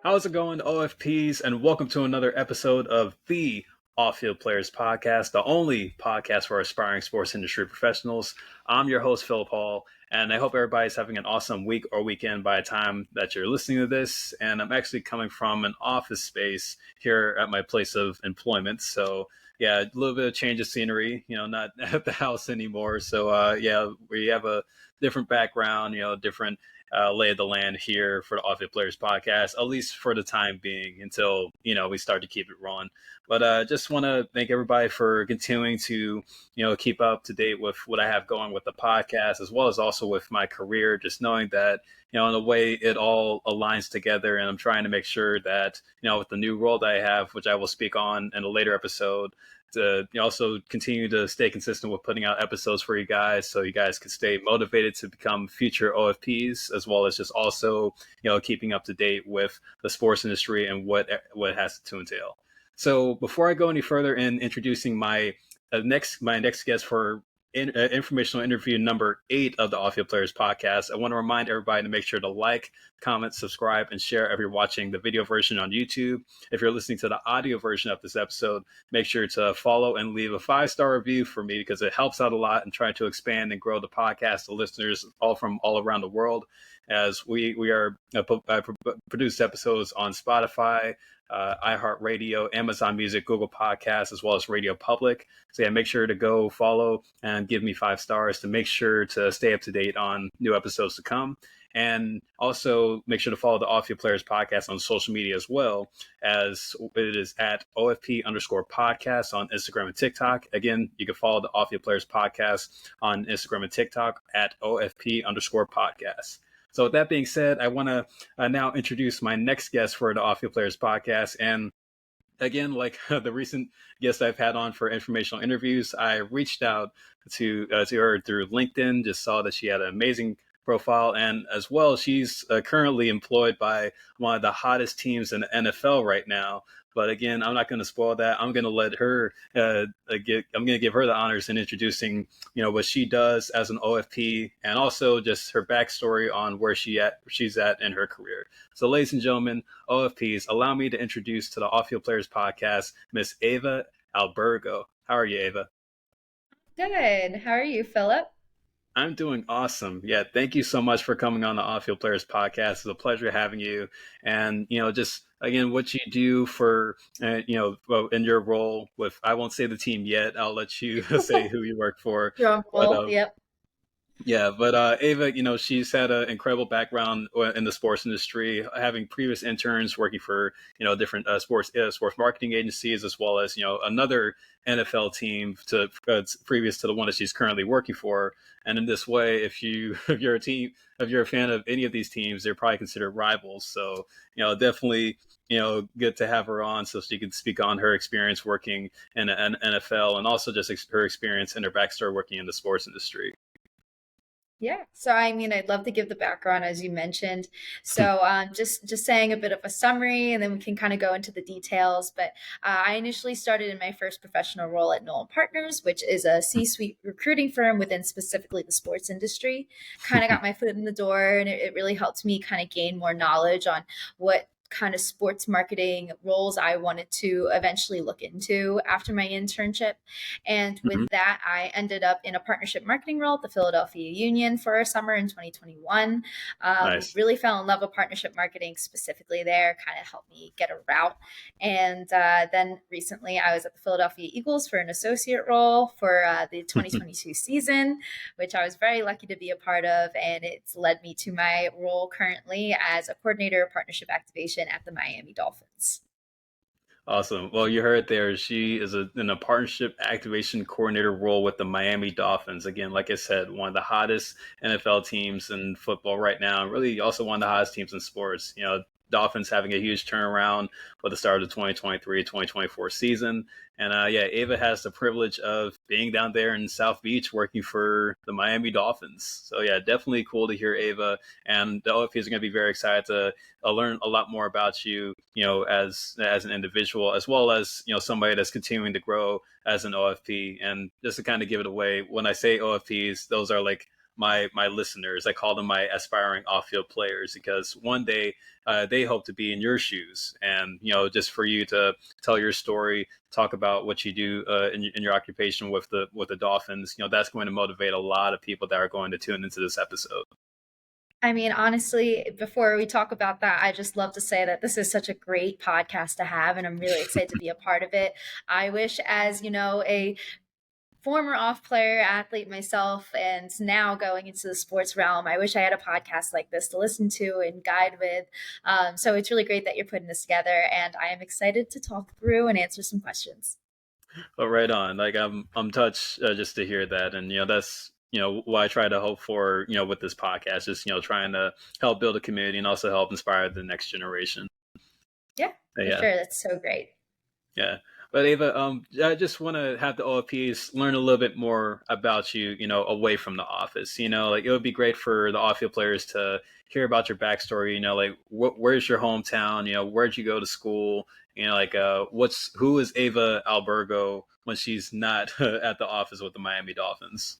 How's it going, OFPs? And welcome to another episode of the Off-Field Players Podcast, the only podcast for aspiring sports industry professionals. I'm your host, Philip Hall, and I hope everybody's having an awesome week or weekend by the time that you're listening to this. And I'm actually coming from an office space here at my place of employment. So yeah, a little bit of change of scenery, not at the house anymore. So yeah, we have a different background, different lay of the land here for the Off-Field Players Podcast, at least for the time being, until we start to keep it rolling. But just want to thank everybody for continuing to keep up to date with what I have going with the podcast, as well as also with my career. Just knowing that in a way it all aligns together, and I'm trying to make sure that with the new role that I have, which I will speak on in a later episode, to also continue to stay consistent with putting out episodes for you guys, so you guys can stay motivated to become future OFPs, as well as just also keeping up to date with the sports industry and what it has to entail. So before I go any further in introducing my next guest for informational interview number 8 of the Off-Field Players Podcast, I want to remind everybody to make sure to like, comment, subscribe, and share if you're watching the video version on YouTube. If you're listening to the audio version of this episode, make sure to follow and leave a 5-star review for me, because it helps out a lot in trying to expand and grow the podcast to listeners from all around the world. As we produce episodes on Spotify, iHeartRadio, Amazon Music, Google Podcasts, as well as Radio Public. So yeah, make sure to go follow and give me 5 stars to make sure to stay up to date on new episodes to come. And also make sure to follow the Off-Field Players Podcast on social media as well, as it is at OFP_podcast on Instagram and TikTok. Again, you can follow the Off-Field Players Podcast on Instagram and TikTok at OFP_podcast. So with that being said, I want to now introduce my next guest for the Off-Field Players Podcast. And again, like the recent guest I've had on for informational interviews, I reached out to her through LinkedIn, just saw that she had an amazing profile, and as well, she's currently employed by one of the hottest teams in the NFL right now. But again, I'm not going to spoil that. I'm going to let her I'm going to give her the honors in introducing what she does as an OFP, and also just her backstory on where she's at in her career. So ladies and gentlemen, OFPs, allow me to introduce to the Off-Field Players Podcast, Miss Ava Albergo. How are you, Ava? Good. How are you, Philip? I'm doing awesome. Yeah, thank you so much for coming on the Off-Field Players Podcast. It's a pleasure having you. And just again, what you do for well, in your role with, I won't say the team yet. I'll let you say who you work for. Drumroll. Yep. Yeah, but Ava, she's had an incredible background in the sports industry, having previous interns working for different sports marketing agencies, as well as another NFL team previous to the one that she's currently working for. And in this way, if you're a fan of any of these teams, they're probably considered rivals. So definitely good to have her on so she can speak on her experience working in an NFL, and also just her experience and her backstory working in the sports industry. Yeah. So, I'd love to give the background as you mentioned. So, just saying a bit of a summary, and then we can kind of go into the details. But I initially started in my first professional role at Nolan Partners, which is a C-suite recruiting firm within specifically the sports industry. Kind of got my foot in the door, and it really helped me kind of gain more knowledge on what kind of sports marketing roles I wanted to eventually look into after my internship. And with that, I ended up in a partnership marketing role at the Philadelphia Union for a summer in 2021. Nice. Really fell in love with partnership marketing specifically there, kind of helped me get a route. And then recently I was at the Philadelphia Eagles for an associate role for the 2022 season, which I was very lucky to be a part of. And it's led me to my role currently as a coordinator of partnership activation at the Miami Dolphins. Awesome. Well, you heard there. She is in a partnership activation coordinator role with the Miami Dolphins. Again, like I said, one of the hottest NFL teams in football right now, and really also one of the hottest teams in sports. Dolphins having a huge turnaround with the start of the 2023-2024 season. And Ava has the privilege of being down there in South Beach working for the Miami Dolphins. So yeah, definitely cool to hear Ava. And the OFPs are going to be very excited to learn a lot more about you, as an individual, as well as, somebody that's continuing to grow as an OFP. And just to kind of give it away, when I say OFPs, those are like my listeners. I call them my aspiring off field players because one day they hope to be in your shoes, and just for you to tell your story, talk about what you do in your occupation with the Dolphins. That's going to motivate a lot of people that are going to tune into this episode. I mean, honestly, before we talk about that, I just love to say that this is such a great podcast to have, and I'm really excited to be a part of it. I wish, as a former off player athlete myself and now going into the sports realm, I wish I had a podcast like this to listen to and guide with. So it's really great that you're putting this together, and I am excited to talk through and answer some questions. But right on, like I'm touched just to hear that, and that's what I try to hope for with this podcast, just trying to help build a community and also help inspire the next generation. Yeah, for Yeah. sure. That's so great. Yeah. But Ava, I just want to have the OFPs learn a little bit more about you, away from the office. Like it would be great for the off-field players to hear about your backstory. Like where's your hometown? Where'd you go to school? Like who is Ava Albergo when she's not at the office with the Miami Dolphins?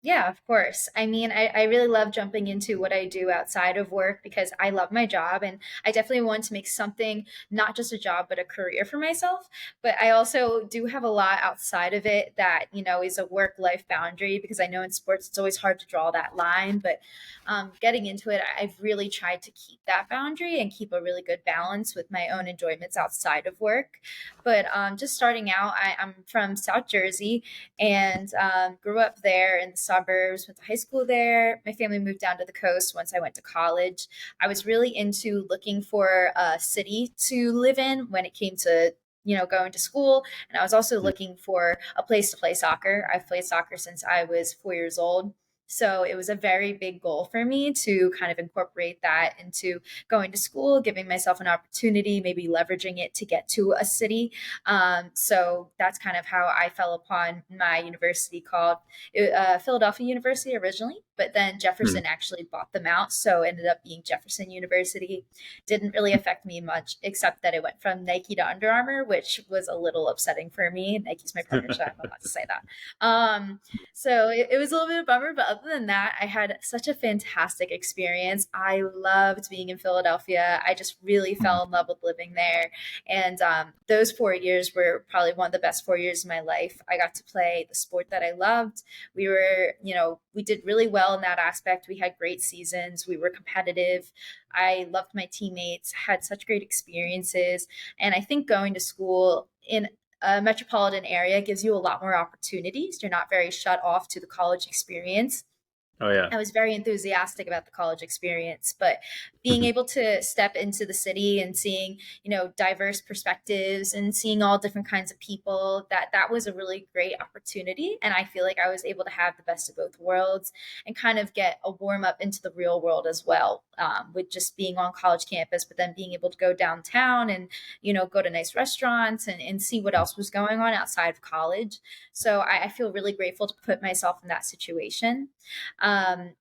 Yeah, of course. I mean, I really love jumping into what I do outside of work because I love my job and I definitely want to make something not just a job, but a career for myself. But I also do have a lot outside of it that, is a work life boundary because I know in sports it's always hard to draw that line. But getting into it, I've really tried to keep that boundary and keep a really good balance with my own enjoyments outside of work. But just starting out, I'm from South Jersey and grew up there in the suburbs, went to high school there. My family moved down to the coast once I went to college. I was really into looking for a city to live in when it came to going to school. And I was also looking for a place to play soccer. I've played soccer since I was 4 years old. So it was a very big goal for me to kind of incorporate that into going to school, giving myself an opportunity, maybe leveraging it to get to a city. So that's kind of how I fell upon my university called Philadelphia University originally, but then Hmm. Jefferson actually bought them out. So it ended up being Jefferson University. Didn't really affect me much, except that it went from Nike to Under Armour, which was a little upsetting for me. Nike's my partner, so I'm allowed to say that. So it was a little bit of a bummer, but other than that, I had such a fantastic experience. I loved being in Philadelphia. I just really fell in love with living there. And those 4 years were probably one of the best 4 years of my life. I got to play the sport that I loved. We did really well in that aspect. We had great seasons. We were competitive. I loved my teammates, had such great experiences. And I think going to school in a metropolitan area gives you a lot more opportunities. You're not very shut off to the college experience. Oh yeah. I was very enthusiastic about the college experience, but being able to step into the city and seeing, diverse perspectives and seeing all different kinds of people, that was a really great opportunity. And I feel like I was able to have the best of both worlds and kind of get a warm up into the real world as well, with just being on college campus, but then being able to go downtown and, go to nice restaurants and see what else was going on outside of college. So I feel really grateful to put myself in that situation.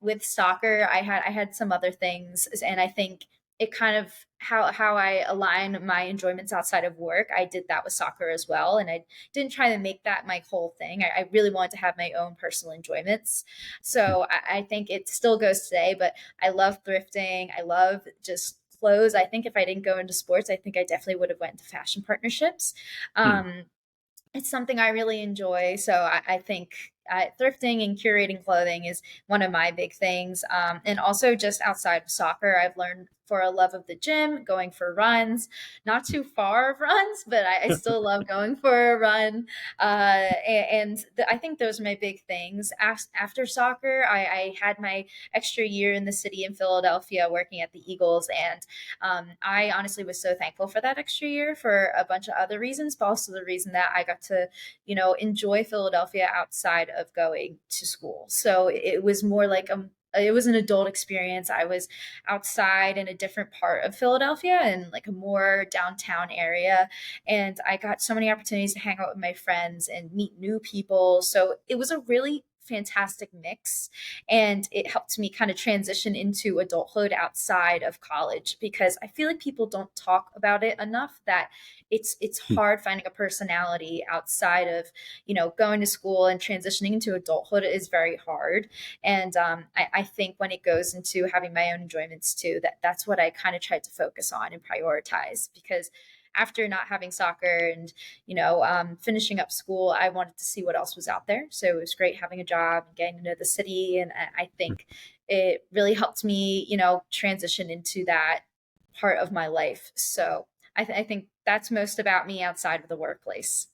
With soccer, I had some other things, and I think it kind of how I align my enjoyments outside of work. I did that with soccer as well, and I didn't try to make that my whole thing. I really wanted to have my own personal enjoyments. So I think it still goes today, but I love thrifting. I love just clothes. I think if I didn't go into sports, I think I definitely would have went into fashion partnerships. Um, it's something I really enjoy. So I think thrifting and curating clothing is one of my big things. And also, just outside of soccer, I've learned for a love of the gym, going for runs, not too far of runs, but I still love going for a run. I think those are my big things. After soccer, I had my extra year in the city in Philadelphia working at the Eagles. And I honestly was so thankful for that extra year for a bunch of other reasons, but also the reason that I got to, enjoy Philadelphia outside of going to school. So it was more like it was an adult experience. I was outside in a different part of Philadelphia and like a more downtown area. And I got so many opportunities to hang out with my friends and meet new people. So it was a really fantastic mix, and it helped me kind of transition into adulthood outside of college, because I feel like people don't talk about it enough, that it's hard finding a personality outside of, going to school, and transitioning into adulthood is very hard. And I think when it goes into having my own enjoyments too, that's what I kind of tried to focus on and prioritize, because after not having soccer and finishing up school, I wanted to see what else was out there. So it was great having a job and getting to know the city, and I think it really helped me, transition into that part of my life. So I think that's most about me outside of the workplace.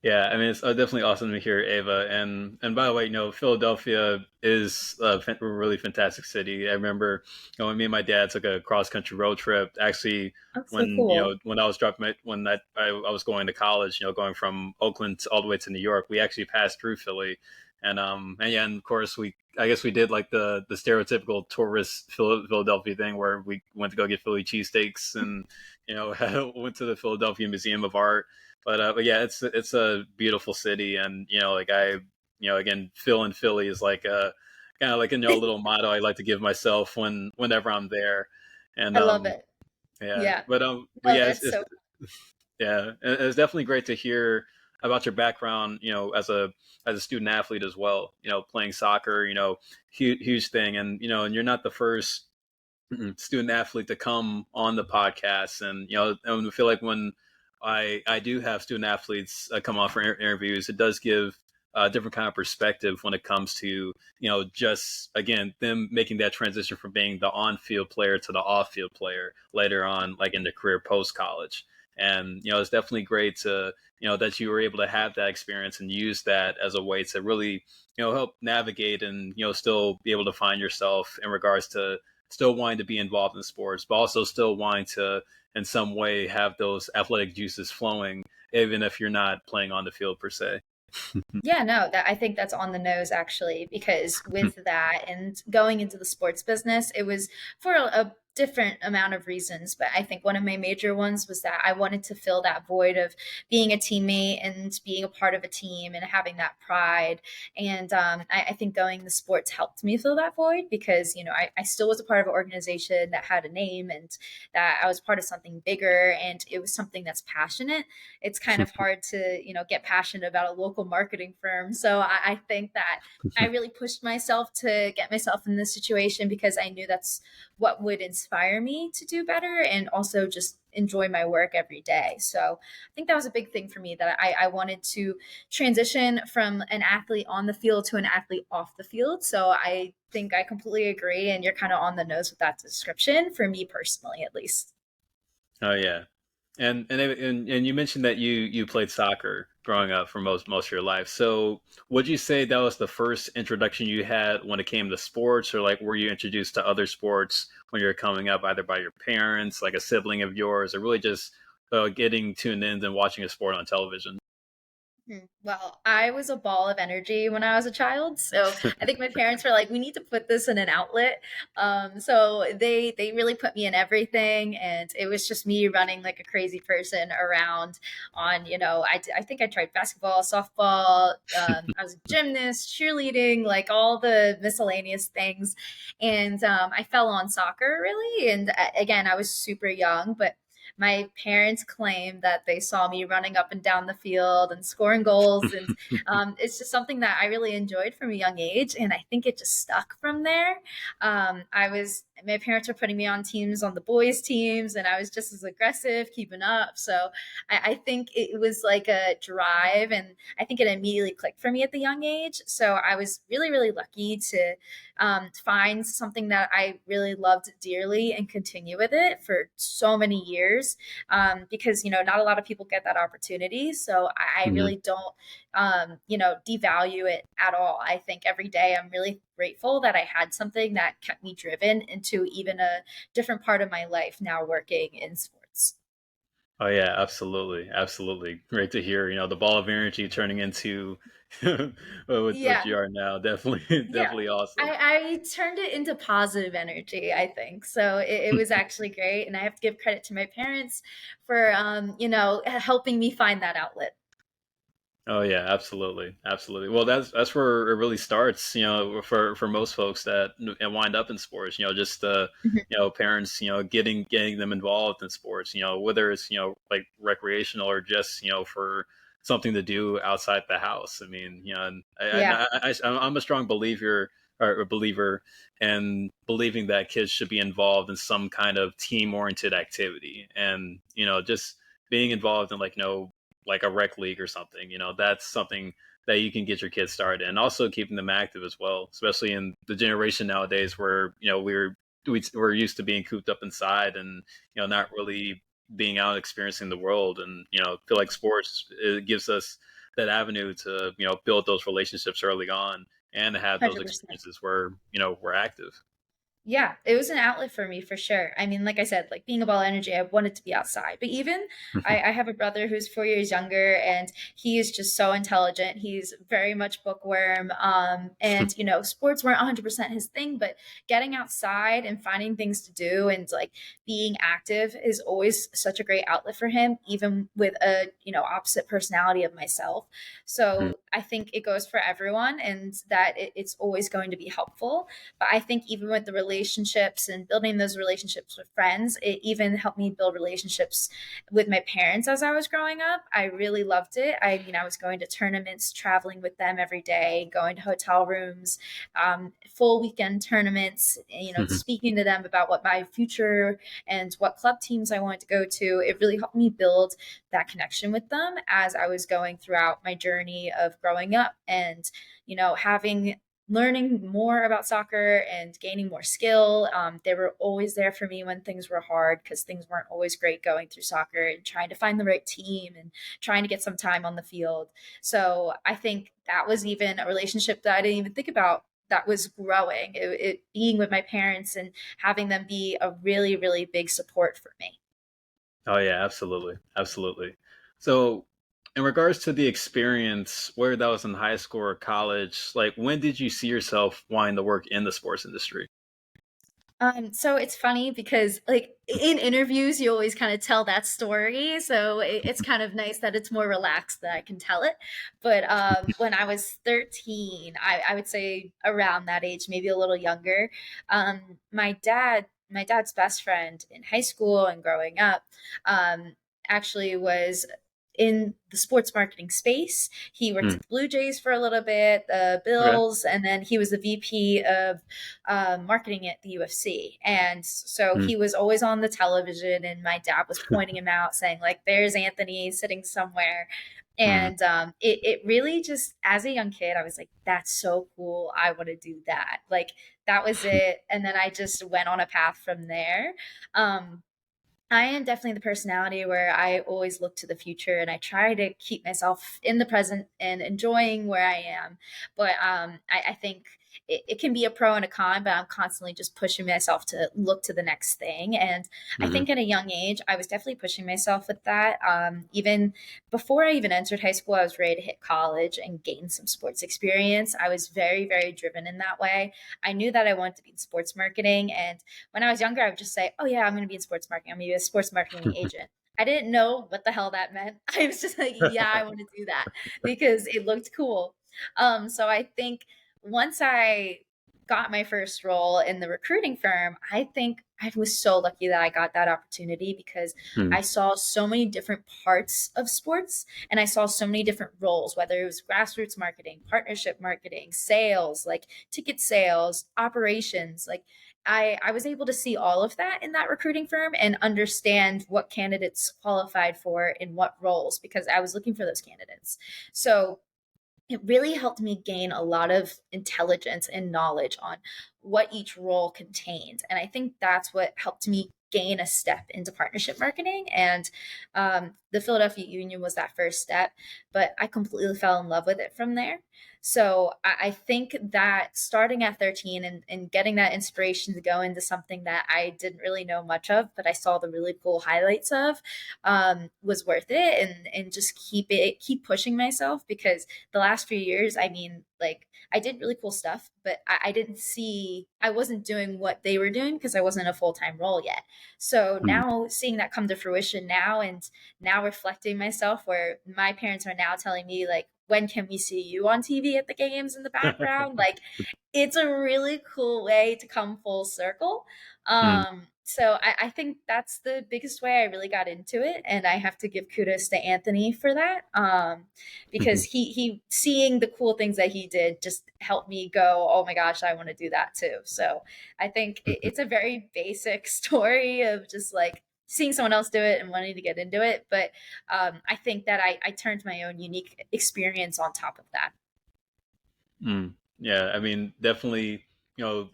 Yeah, I mean it's definitely awesome to hear, Ava. And by the way, Philadelphia is a really fantastic city. I remember, when me and my dad took a cross country road trip. Actually, Oh, so when cool. when I was dropping when I was going to college, going from Oakland all the way to New York, we actually passed through Philly, and yeah, and of course I guess we did like the stereotypical tourist Philadelphia thing where we went to go get Philly cheesesteaks and went to the Philadelphia Museum of Art. But yeah, it's a beautiful city, and like again, Phil in Philly is like a kind of like a little motto I like to give myself whenever I'm there. And I love it. yeah, Yeah. but No, yeah, that's it's so. yeah, it's definitely great to hear about your background, as a student athlete as well. Playing soccer, huge thing, and you're not the first student athlete to come on the podcast. And and I feel like when I do have student athletes come on for interviews, it does give a different kind of perspective when it comes to just again them making that transition from being the on-field player to the off-field player later on, like in the career post college. And it's definitely great to that you were able to have that experience and use that as a way to really help navigate and still be able to find yourself in regards to still wanting to be involved in sports, but also still wanting to, in some way, have those athletic juices flowing, even if you're not playing on the field per se. Yeah, no, that I think that's on the nose actually, because with that and going into the sports business, it was for a different amount of reasons. But I think one of my major ones was that I wanted to fill that void of being a teammate and being a part of a team and having that pride. And I think going the sports helped me fill that void, because, I still was a part of an organization that had a name, and that I was part of something bigger, and it was something that's passionate. It's kind of hard to, get passionate about a local marketing firm. So I think that I really pushed myself to get myself in this situation, because I knew that's what would inspire me to do better, and also just enjoy my work every day. So I think that was a big thing for me, that I wanted to transition from an athlete on the field to an athlete off the field. So I think I completely agree. And you're kind of on the nose with that description, for me personally, at least. Oh yeah, and you mentioned that you played soccer growing up for most of your life. So would you say that was the first introduction you had when it came to sports, or like were you introduced to other sports when you were coming up, either by your parents, like a sibling of yours, or really just getting tuned in and watching a sport on television? Well, I was a ball of energy when I was a child, so I think my parents were like, "We need to put this in an outlet." So they really put me in everything, and it was just me running like a crazy person around. On I think I tried basketball, softball. I was a gymnast, cheerleading, like all the miscellaneous things, and I fell on soccer really. And again, I was super young, but my parents claim that they saw me running up and down the field and scoring goals. And it's just something that I really enjoyed from a young age. And I think it just stuck from there. My parents were putting me on teams, on the boys' teams, and I was just as aggressive, keeping up. So I think it was like a drive, and I think it immediately clicked for me at the young age. So I was really, really lucky to find something that I really loved dearly and continue with it for so many years, because not a lot of people get that opportunity. So I Mhm. really don't devalue it at all. I think every day I'm really grateful that I had something that kept me driven into even a different part of my life now, working in sports. Oh yeah, absolutely, absolutely. Great to hear. The ball of energy turning into what Yeah. you are now. Definitely, Yeah. definitely awesome. I turned it into positive energy, I think. So it was actually great. And I have to give credit to my parents for, helping me find that outlet. Oh yeah, absolutely, absolutely. Well, that's where it really starts, for most folks that and wind up in sports. Just Mhm. parents, getting them involved in sports. Whether it's like recreational or just for something to do outside the house. I mean, and Yeah, I'm a strong believer or a believer in believing that kids should be involved in some kind of team oriented activity, and just being involved in like a rec league or something. That's something that you can get your kids started, and also keeping them active as well, especially in the generation nowadays where we're used to being cooped up inside and not really being out experiencing the world, and feel like sports, it gives us that avenue to build those relationships early on and to have those 100%. experiences where we're active. Yeah, it was an outlet for me for sure. I mean, like I said, like being a ball of energy, I wanted to be outside. But even I have a brother who's 4 years younger, and he is just so intelligent. He's very much bookworm. And sports weren't 100% his thing, but getting outside and finding things to do and like being active is always such a great outlet for him, even with a opposite personality of myself. So I think it goes for everyone, and that it's always going to be helpful. But I think even with the relationships and building those relationships with friends, it even helped me build relationships with my parents as I was growing up. I really loved it. I mean, I was going to tournaments, traveling with them every day, going to hotel rooms, full weekend tournaments, speaking to them about what my future and what club teams I wanted to go to. It really helped me build that connection with them as I was going throughout my journey of growing up and, having learning more about soccer and gaining more skill. They were always there for me when things were hard because things weren't always great going through soccer and trying to find the right team and trying to get some time on the field. So I think that was even a relationship that I didn't even think about that was growing. It being with my parents and having them be a really, really big support for me. Oh yeah, absolutely, absolutely. So, in regards to the experience, whether that was in high school or college, like when did you see yourself wanting to work in the sports industry? So it's funny because like in interviews, you always kind of tell that story. So it's kind of nice that it's more relaxed that I can tell it. But when I was 13, I would say around that age, maybe a little younger, my dad's best friend in high school and growing up, actually was in the sports marketing space. He worked Hmm. at the Blue Jays for a little bit, the Okay. Bills, and then he was the VP of marketing at the UFC. And so Hmm. he was always on the television, and my dad was pointing him out, saying, like, there's Anthony sitting somewhere. Hmm. And it really just, as a young kid, I was like, that's so cool. I want to do that. Like, that was it. And then I just went on a path from there. Um, I am definitely the personality where I always look to the future and I try to keep myself in the present and enjoying where I am. But I think it can be a pro and a con, but I'm constantly just pushing myself to look to the next thing. And I Hmm. think at a young age, I was definitely pushing myself with that. Even before I even entered high school, I was ready to hit college and gain some sports experience. I was very, very driven in that way. I knew that I wanted to be in sports marketing, and when I was younger, I would just say, "Oh yeah, I'm going to be in sports marketing. I'm going to be a sports marketing agent." I didn't know what the hell that meant. I was just like, "Yeah, I want to do that because it looked cool." So I think once I got my first role in the recruiting firm, I think I was so lucky that I got that opportunity because Hmm. I saw so many different parts of sports and I saw so many different roles, whether it was grassroots marketing, partnership marketing, sales, like ticket sales, operations, like I was able to see all of that in that recruiting firm and understand what candidates qualified for in what roles because I was looking for those candidates. So it really helped me gain a lot of intelligence and knowledge on what each role contained. And I think that's what helped me gain a step into partnership marketing. And the Philadelphia Union was that first step, but I completely fell in love with it from there. So I think that starting at 13 and getting that inspiration to go into something that I didn't really know much of, but I saw the really cool highlights of, was worth it. And just keep pushing myself, because the last few years, I mean, like, I did really cool stuff, but I didn't see, I wasn't doing what they were doing because I wasn't in a full time role yet. So Mm. now seeing that come to fruition now, and now reflecting myself, where my parents are now telling me, like, when can we see you on TV at the games in the background? Like, it's a really cool way to come full circle. Mm. So I think that's the biggest way I really got into it. And I have to give kudos to Anthony for that. Because he seeing the cool things that he did just helped me go, oh my gosh, I want to do that too. So I think it's a very basic story of just like seeing someone else do it and wanting to get into it. But I think that I turned my own unique experience on top of that. Mm. Yeah, I mean, definitely,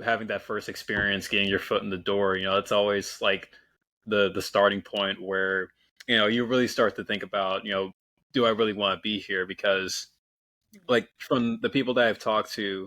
having that first experience, getting your foot in the door, it's always like the starting point where, you really start to think about, do I really want to be here? Because like from the people that I've talked to,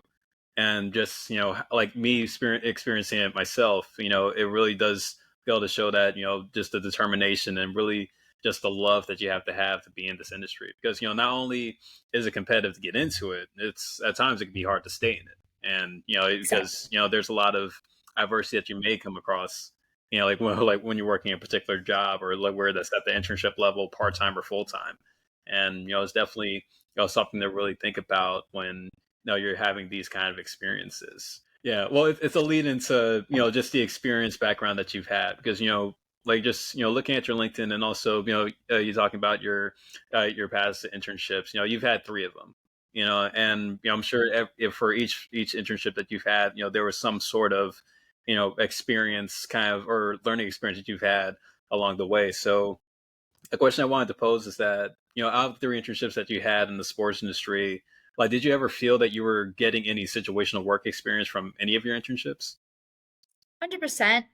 and just like me experiencing it myself, it really does go to show that just the determination and really just the love that you have to be in this industry, because not only is it competitive to get into it, it's at times it can be hard to stay in it. And because Exactly. there's a lot of adversity that you may come across, like when you're working a particular job, or like where that's at the internship level, part-time or full-time. And it's definitely something to really think about when you're having these kind of experiences. Yeah, well, it's a lead into just the experience background that you've had, because like just looking at your LinkedIn, and also you talking about your past internships. You've had three of them. And I'm sure if for each internship that you've had, there was some sort of experience, kind of, or learning experience that you've had along the way. So the question I wanted to pose is that, out of the three internships that you had in the sports industry, like, did you ever feel that you were getting any situational work experience from any of your internships? 100%.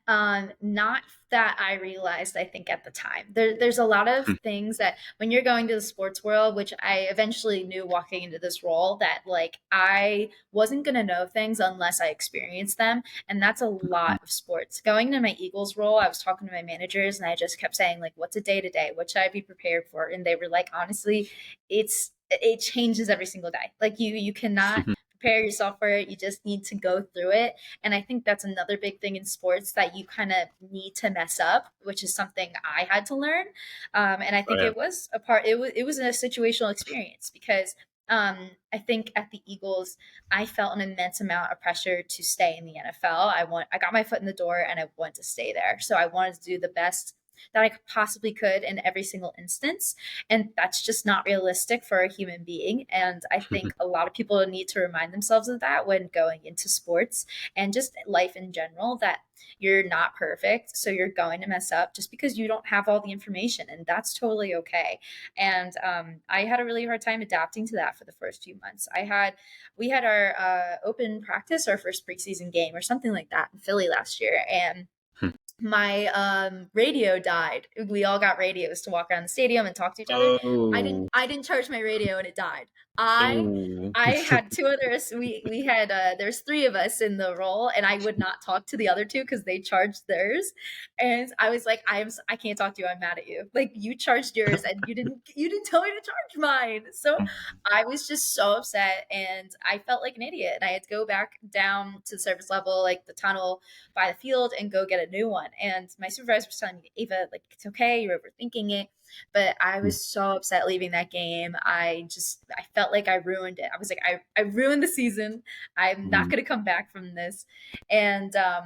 Not that I realized, I think at the time. There's a lot of things that when you're going to the sports world, which I eventually knew walking into this role, that like I wasn't going to know things unless I experienced them. And that's a lot of sports. Going into my Eagles role, I was talking to my managers and I just kept saying, like, what's a day to day? What should I be prepared for? And they were like, honestly, it changes every single day. Like you cannot prepare yourself for it. You just need to go through it. And I think that's another big thing in sports, that you kind of need to mess up, which is something I had to learn. And I Oh think yeah. it was a situational experience, because I think at the Eagles, I felt an immense amount of pressure to stay in the NFL. I got my foot in the door and I want to stay there. So I wanted to do the best that I possibly could in every single instance. And that's just not realistic for a human being. And I think a lot of people need to remind themselves of that when going into sports and just life in general, that you're not perfect. So you're going to mess up just because you don't have all the information. And that's totally okay. And I had a really hard time adapting to that for the first few months. We had our open practice, our first preseason game or something like that in Philly last year. And my radio died. We all got radios to walk around the stadium and talk to each other. I didn't Oh. I didn't charge my radio and it died. I Oh. I had two others. We had there's three of us in the role, and I would not talk to the other two because they charged theirs. And I was like, I can't talk to you. I'm mad at you. Like, you charged yours and you didn't tell me to charge mine. So I was just so upset and I felt like an idiot. And I had to go back down to the surface level, like the tunnel by the field, and go get a new one. And my supervisor was telling me, Ava, like, it's okay, you're overthinking it. But I was so upset leaving that game. I felt like I ruined it. I was like, I ruined the season. I'm not going to come back from this. And I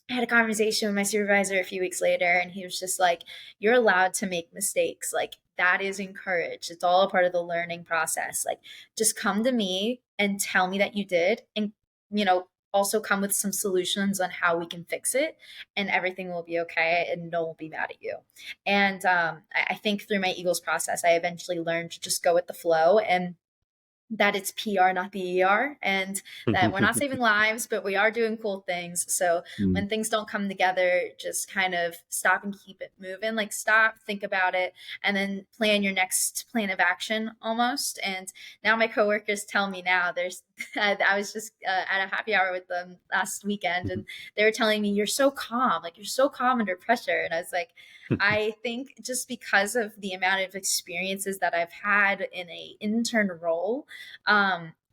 had a conversation with my supervisor a few weeks later, and he was just like, you're allowed to make mistakes. Like, that is encouraged. It's all a part of the learning process. Like, just come to me and tell me that you did. And, also come with some solutions on how we can fix it, and everything will be okay and no one will be mad at you. And I think through my Eagles process, I eventually learned to just go with the flow. And that it's PR, not the ER, and that we're not saving lives, but we are doing cool things. So Mm, when things don't come together, just kind of stop and keep it moving. Like stop, think about it, and then plan your next plan of action almost. And now my coworkers tell me now there's, I was just at a happy hour with them last weekend, and they were telling me, you're so calm, like you're so calm under pressure. And I was like, I think just because of the amount of experiences that I've had in a intern role,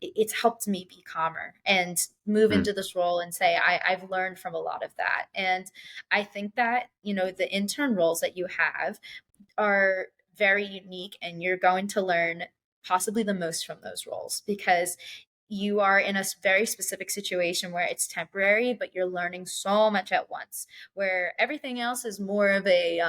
it's helped me be calmer and move mm, into this role and say I've learned from a lot of that. And I think that, you know, the intern roles that you have are very unique, and you're going to learn possibly the most from those roles because you are in a very specific situation where it's temporary, but you're learning so much at once, where everything else is more of a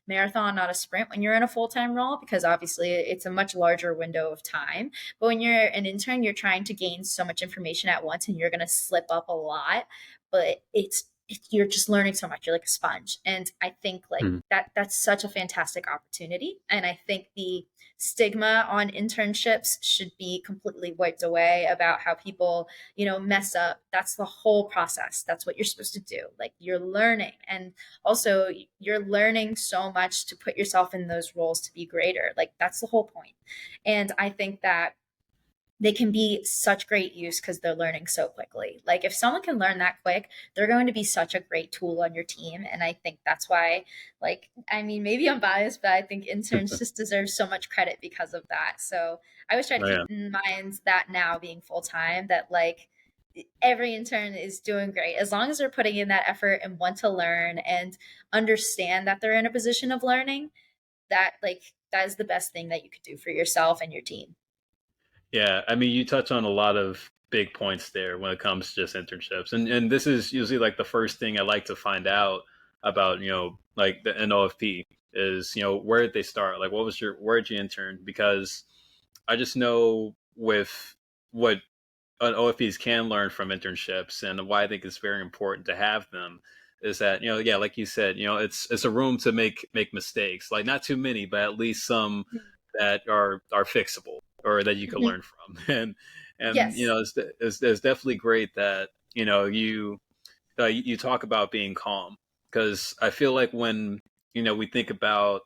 marathon, not a sprint when you're in a full time role, because obviously it's a much larger window of time. But when you're an intern, you're trying to gain so much information at once and you're going to slip up a lot, but you're just learning so much. You're like a sponge. And I think like mm. that's such a fantastic opportunity. And I think the stigma on internships should be completely wiped away about how people, you know, mess up. That's the whole process. That's what you're supposed to do. Like you're learning, and also you're learning so much to put yourself in those roles to be greater. Like that's the whole point. And I think that they can be such great use because they're learning so quickly. Like if someone can learn that quick, they're going to be such a great tool on your team. And I think that's why, like, I mean, maybe I'm biased, but I think interns just deserve so much credit because of that. So I always try to Oh, yeah. keep in mind that now being full time, that like every intern is doing great as long as they're putting in that effort and want to learn and understand that they're in a position of learning. That like that is the best thing that you could do for yourself and your team. Yeah, I mean, you touch on a lot of big points there when it comes to just internships, and this is usually like the first thing I like to find out about, like the NOFP is, where did they start? Like, where did you intern? Because I just know with what OFPs can learn from internships and why I think it's very important to have them is that, yeah, like you said, it's a room to make mistakes, like not too many, but at least some that are fixable or that you can Mhm. learn from. And Yes. it's definitely great that you talk about being calm, because I feel like when we think about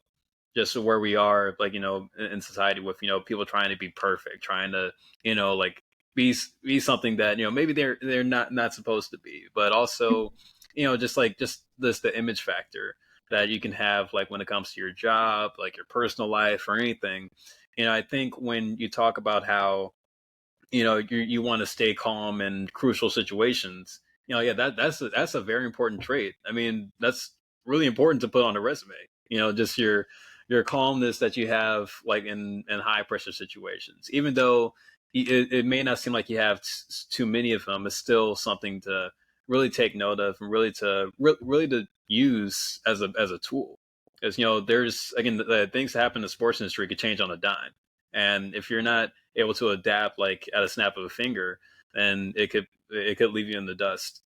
just where we are, like in society, with people trying to be perfect, trying to like be something that maybe they're not supposed to be, but also just this the image factor that you can have, like when it comes to your job, like your personal life or anything. I think when you talk about how you want to stay calm in crucial situations, yeah, that's a very important trait. I mean, that's really important to put on a resume, just your calmness that you have, like in high pressure situations, even though it may not seem like you have too many of them. It's still something to really take note of, and really to use as a tool, because there's, again, the things that happen in the sports industry could change on a dime, and if you're not able to adapt like at a snap of a finger, then it could leave you in the dust.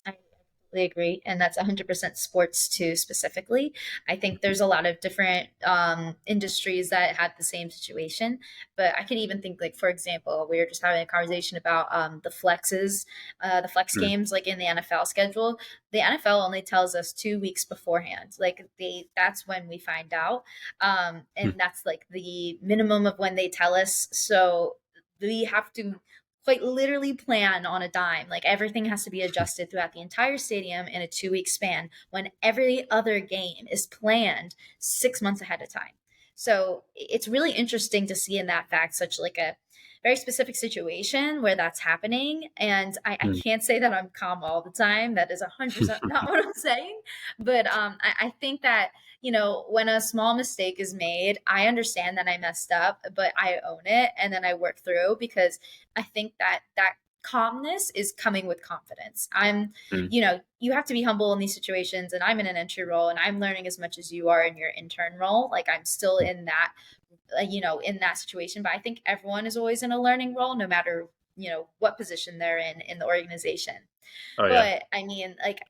I completely agree. And that's 100% sports too, specifically. I think there's a lot of different industries that had the same situation. But I could even think, like, for example, we were just having a conversation about the flex Mm, games, like in the NFL schedule. The NFL only tells us 2 weeks beforehand. Like, that's when we find out. mm, And that's like the minimum of when they tell us. So we have to quite literally plan on a dime. Like everything has to be adjusted throughout the entire stadium in a 2 week span when every other game is planned 6 months ahead of time. So it's really interesting to see in that fact such like a very specific situation where that's happening. And I mm. can't say that I'm calm all the time. That is 100% not what I'm saying. But I think that, you know, when a small mistake is made, I understand that I messed up, but I own it and then I work through because I think that that calmness is coming with confidence. Mm, You know, you have to be humble in these situations, and I'm in an entry role and I'm learning as much as you are in your intern role. Like I'm still mm. in that, you know, in that situation, but I think everyone is always in a learning role, no matter, you know, what position they're in the organization. Oh yeah. But I mean, like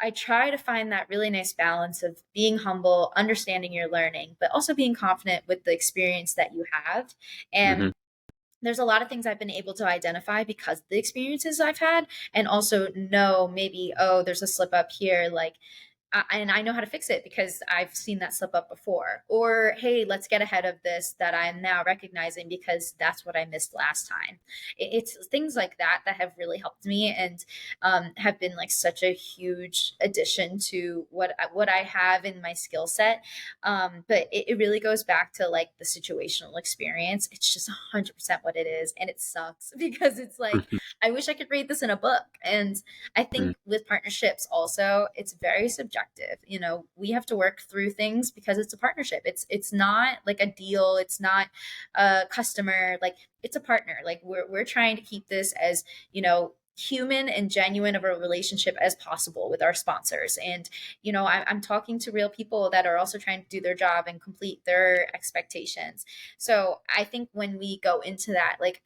I try to find that really nice balance of being humble, understanding your learning, but also being confident with the experience that you have. And Hmm. there's a lot of things I've been able to identify because of the experiences I've had, and also know maybe, oh, there's a slip up here. Like, and I know how to fix it because I've seen that slip up before. Or, hey, let's get ahead of this that I'm now recognizing because that's what I missed last time. It's things like that that have really helped me and have been like such a huge addition to what I have in my skill set. But it really goes back to like the situational experience. It's just 100% what it is, and it sucks because it's like I wish I could read this in a book. And I think with partnerships also, it's very subjective. You know, we have to work through things because it's a partnership. It's not like a deal, it's not a customer, like it's a partner. Like we're trying to keep this as, you know, human and genuine of a relationship as possible with our sponsors. And, you know, I'm talking to real people that are also trying to do their job and complete their expectations. So I think when we go into that, like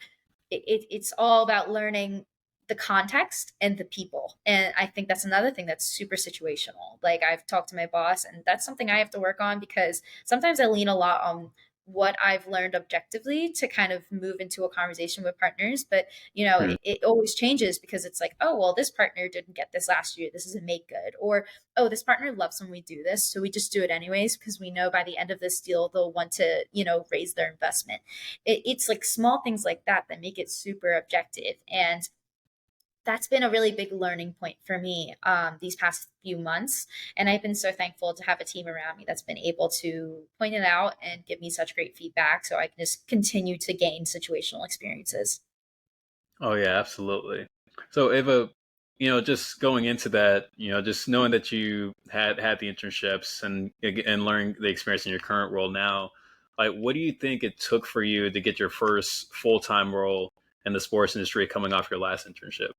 it's all about learning the context and the people. And I think that's another thing that's super situational. Like I've talked to my boss, and that's something I have to work on because sometimes I lean a lot on what I've learned objectively to kind of move into a conversation with partners. But, you know, it always changes because it's like, oh, well, this partner didn't get this last year. This is a make good. Or, oh, this partner loves when we do this. So we just do it anyways because we know by the end of this deal, they'll want to, you know, raise their investment. It's like small things like that that make it super objective. And that's been a really big learning point for me these past few months. And I've been so thankful to have a team around me that's been able to point it out and give me such great feedback so I can just continue to gain situational experiences. Oh yeah, absolutely. So Ava, just going into that, just knowing that you had the internships and learning the experience in your current role now, like what do you think it took for you to get your first full-time role in the sports industry coming off your last internship?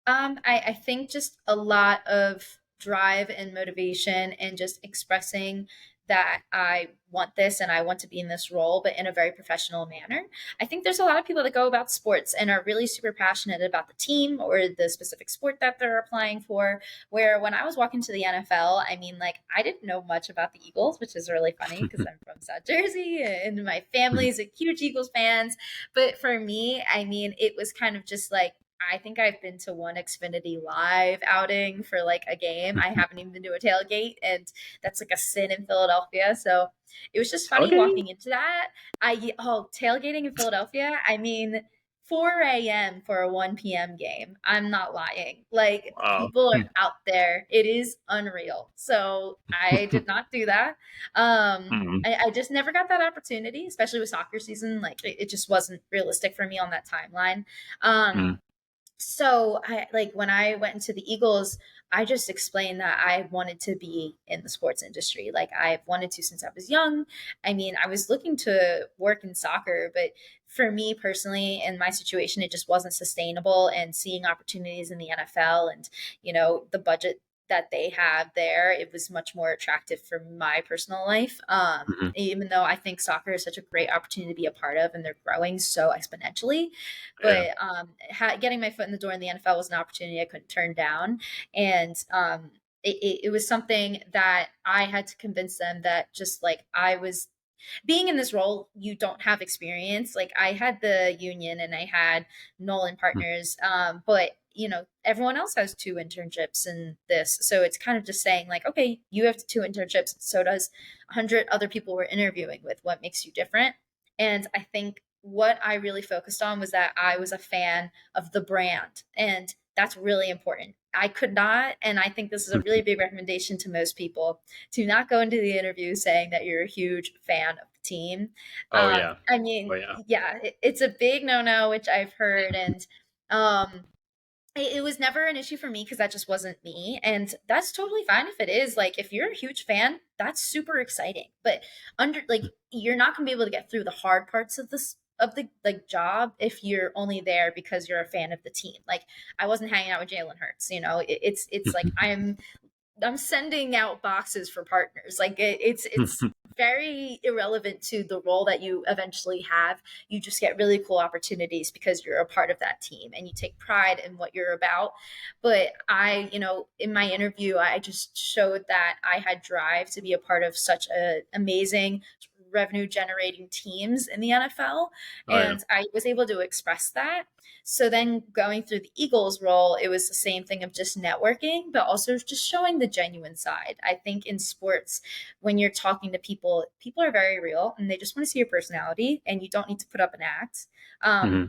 I think just a lot of drive and motivation and just expressing that I want this and I want to be in this role, but in a very professional manner. I think there's a lot of people that go about sports and are really super passionate about the team or the specific sport that they're applying for. Where when I was walking to the NFL, I mean, like, I didn't know much about the Eagles, which is really funny because I'm from South Jersey and my family's a huge Eagles fans. But for me, I mean, it was kind of just like, I think I've been to one Xfinity Live outing for like a game. I haven't even been to a tailgate, and that's like a sin in Philadelphia. So it was just funny Okay. walking into that. Tailgating in Philadelphia. I mean, 4 a.m. for a 1 p.m. game. I'm not lying. Like Wow. people are out there. It is unreal. So I did not do that. Mhm. I just never got that opportunity, especially with soccer season. Like it just wasn't realistic for me on that timeline. Um, Mhm. so I like when I went into the Eagles, I just explained that I wanted to be in the sports industry. Like I've wanted to since I was young. I mean, I was looking to work in soccer, but for me personally, in my situation, it just wasn't sustainable. And seeing opportunities in the NFL and, you know, the budget that they have there, it was much more attractive for my personal life. Mhm. Even though I think soccer is such a great opportunity to be a part of and they're growing so exponentially, Yeah. but getting my foot in the door in the NFL was an opportunity I couldn't turn down. And it was something that I had to convince them that just like I was being in this role, you don't have experience. Like I had the union and I had Nolan partners, but you know everyone else has two internships in this, so it's kind of just saying like, okay, you have two internships, so does 100 other people we're interviewing with. What makes you different? And I think what I really focused on was that I was a fan of the brand, and that's really important. I could not, and I think this is a really big recommendation to most people, to not go into the interview saying that you're a huge fan of the team. Oh yeah. I Oh mean, yeah. yeah, it's a big no-no, which I've heard, and um, it was never an issue for me because that just wasn't me, and that's totally fine if it is. Like, if you're a huge fan, that's super exciting. But under like, you're not gonna be able to get through the hard parts of this of the like job if you're only there because you're a fan of the team. Like, I wasn't hanging out with Jalen Hurts. You know, it's like I'm I'm sending out boxes for partners. Like it's very irrelevant to the role that you eventually have. You just get really cool opportunities because you're a part of that team and you take pride in what you're about. But I, in my interview, I just showed that I had drive to be a part of such a amazing revenue generating teams in the NFL, Oh yeah. and I was able to express that. So then going through the Eagles role, it was the same thing of just networking, but also just showing the genuine side. I think in sports, when you're talking to people, people are very real and they just want to see your personality and you don't need to put up an act. Hmm.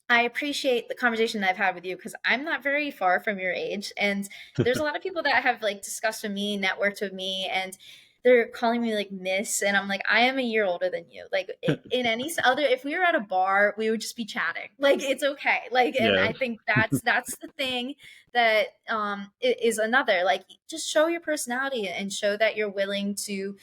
I appreciate the conversation that I've had with you because I'm not very far from your age. And there's a lot of people that have like discussed with me, networked with me, and they're calling me like miss. And I'm like, I am a year older than you. Like in any other, if we were at a bar, we would just be chatting. Like it's okay. Like, and Yeah. I think that's the thing that is another, like just show your personality and show that you're willing to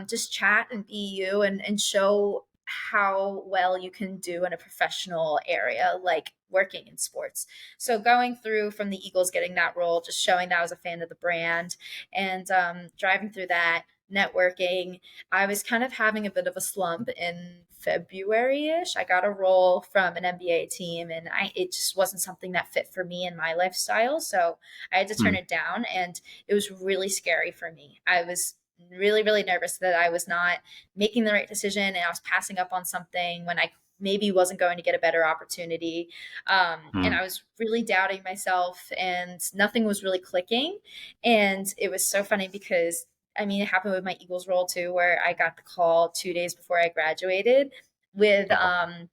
just chat and be you and show how well you can do in a professional area like working in sports. So going through from the Eagles, getting that role, just showing that I was a fan of the brand, and driving through that, networking. I was kind of having a bit of a slump in February-ish. I got a role from an NBA team, and it just wasn't something that fit for me and my lifestyle. So I had to turn Mm. it down, and it was really scary for me. I was really, really nervous that I was not making the right decision and I was passing up on something when I maybe wasn't going to get a better opportunity. And Mm. I was really doubting myself and nothing was really clicking. And it was so funny because I mean, it happened with my Eagles role too, where I got the call 2 days before I graduated. With Wow.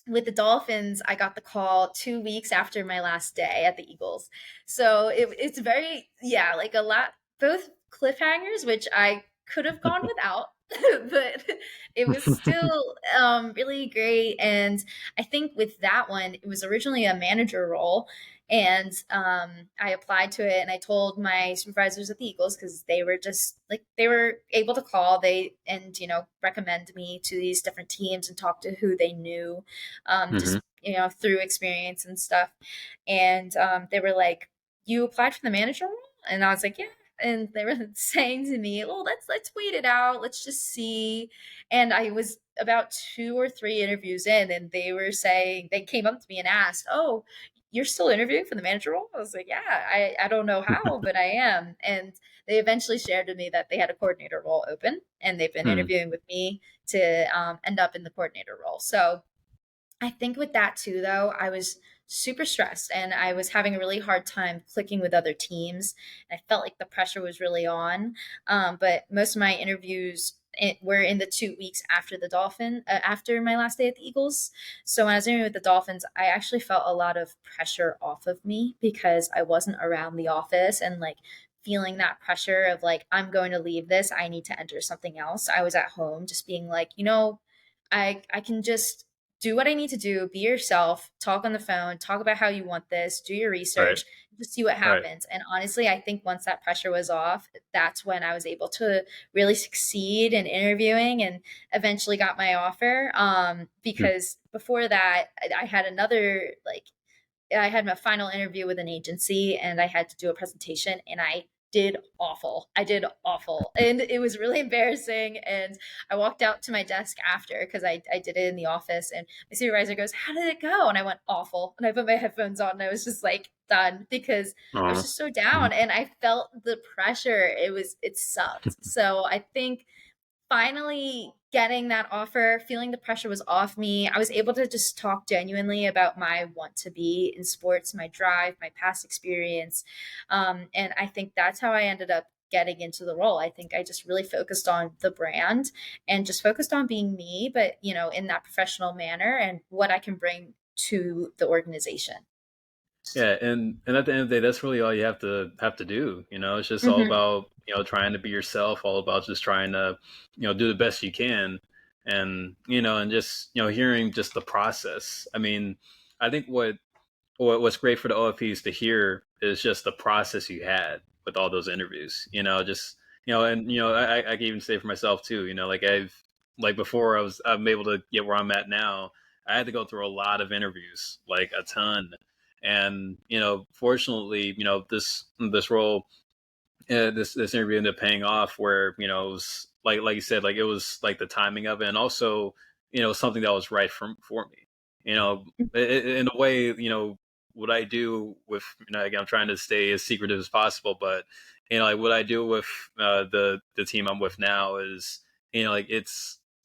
with the Dolphins, I got the call 2 weeks after my last day at the Eagles. So it's very, yeah, like a lot, both cliffhangers, which I could have gone without, but it was still really great. And I think with that one, it was originally a manager role. And I applied to it and I told my supervisors at the Eagles because they were just like, they were able to call, and, recommend me to these different teams and talk to who they knew, Hmm. just through experience and stuff. And they were like, "You applied for the manager role?" And I was like, "Yeah." And they were saying to me, "Well, let's wait it out. Let's just see." And I was about 2 or 3 interviews in, and they came up to me and asked, "Oh, you're still interviewing for the manager role?" I was like, "Yeah, I don't know how, but I am." And they eventually shared with me that they had a coordinator role open, and they've been Mm. interviewing with me to end up in the coordinator role. So I think with that too, though, I was super stressed and I was having a really hard time clicking with other teams. I felt like the pressure was really on. But most of my interviews were in the 2 weeks after after my last day at the Eagles. So when I was interviewing with the Dolphins, I actually felt a lot of pressure off of me because I wasn't around the office and like feeling that pressure of like, I'm going to leave this. I need to enter something else. I was at home just being like, I can just do what I need to do, be yourself, talk on the phone, talk about how you want this, do your Right. research, just see what Right. happens. And honestly, I think once that pressure was off, that's when I was able to really succeed in interviewing and eventually got my offer. Mm. Because before that, I had another, like, I had my final interview with an agency and I had to do a presentation and I did awful. I did awful. And it was really embarrassing. And I walked out to my desk after because I did it in the office and my supervisor goes, "How did it go?" And I went, "Awful." And I put my headphones on and I was just like done because I was Aw. just so Mhm. down and I felt the pressure. It sucked. So I think finally getting that offer, feeling the pressure was off me. I was able to just talk genuinely about my want to be in sports, my drive, my past experience. And I think that's how I ended up getting into the role. I think I just really focused on the brand and just focused on being me, but in that professional manner and what I can bring to the organization. Yeah, and at the end of the day, that's really all you have to do. It's just all Hmm. about trying to be yourself, all about just trying to do the best you can, and just hearing just the process. I mean, I think what's great for the OFPs to hear is just the process you had with all those interviews. Just and I can even say for myself too. Like like before I'm able to get where I'm at now. I had to go through a lot of interviews, like a ton, and fortunately, this role this interview ended up paying off, where it was like you said, like it was like the timing of it, and also something that was right for me. In a way, what I do with again, I'm trying to stay as secretive as possible, but like what I do with the team I'm with now is like it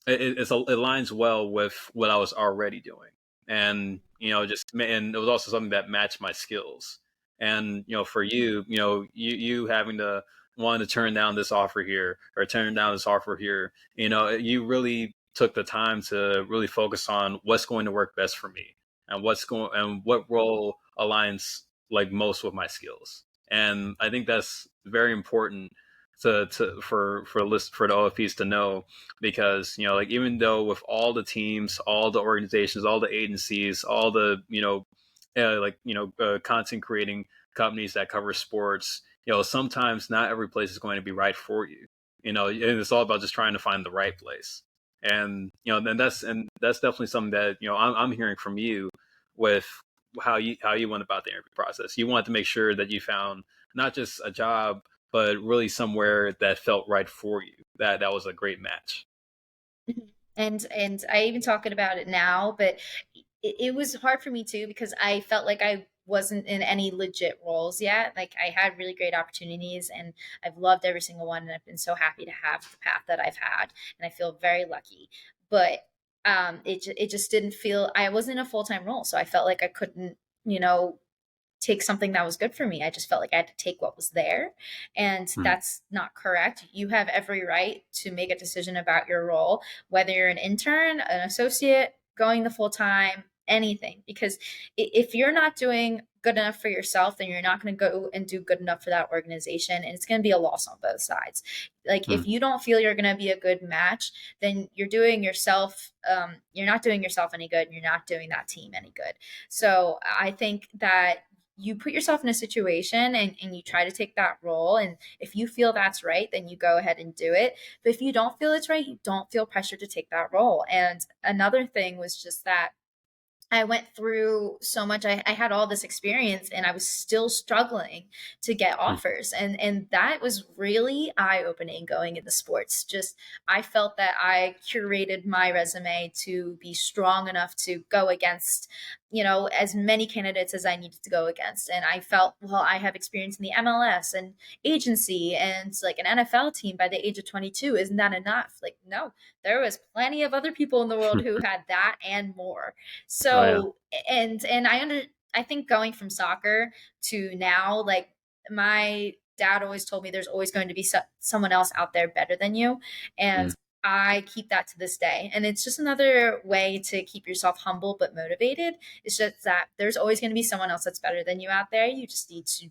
aligns well with what I was already doing, and and it was also something that matched my skills. And for you having to want to turn down this offer here or turn down this offer here, you really took the time to really focus on what's going to work best for me, and what role aligns like most with my skills. And I think that's very important for the OFPs to know, because like, even though with all the teams, all the organizations, all the agencies, all the content creating companies that cover sports, sometimes not every place is going to be right for you. And it's all about just trying to find the right place. And that's definitely something that I'm hearing from you with how you went about the interview process. You want to make sure that you found not just a job, but really somewhere that felt right for you. That was a great match. Mhm. And I even talking about it now, but it was hard for me too because I felt like I wasn't in any legit roles yet. Like I had really great opportunities and I've loved every single one and I've been so happy to have the path that I've had and I feel very lucky. But it just didn't feel I wasn't in a full-time role, so I felt like I couldn't, you know, take something that was good for me. I just felt like I had to take what was there. And Hmm. that's not correct. You have every right to make a decision about your role, whether you're an intern, an associate, going the full time, anything. Because if you're not doing good enough for yourself, then you're not going to go and do good enough for that organization. And it's going to be a loss on both sides. Like Hmm. if you don't feel you're going to be a good match, then you're not doing yourself any good. And you're not doing that team any good. So I think that you put yourself in a situation and you try to take that role. And if you feel that's right, then you go ahead and do it. But if you don't feel it's right, you don't feel pressure to take that role. And another thing was just that I went through so much. I had all this experience and I was still struggling to get Hmm. offers. And that was really eye-opening going into sports. Just I felt that I curated my resume to be strong enough to go against, as many candidates as I needed to go against. And I felt, well, I have experience in the MLS and agency and like an NFL team by the age of 22. Isn't that enough? Like, no, there was plenty of other people in the world who had that and more. Oh yeah. So I think going from soccer to now, like my dad always told me there's always going to be someone else out there better than you. Hmm. And I keep that to this day. And it's just another way to keep yourself humble but motivated. It's just that there's always going to be someone else that's better than you out there. You just need to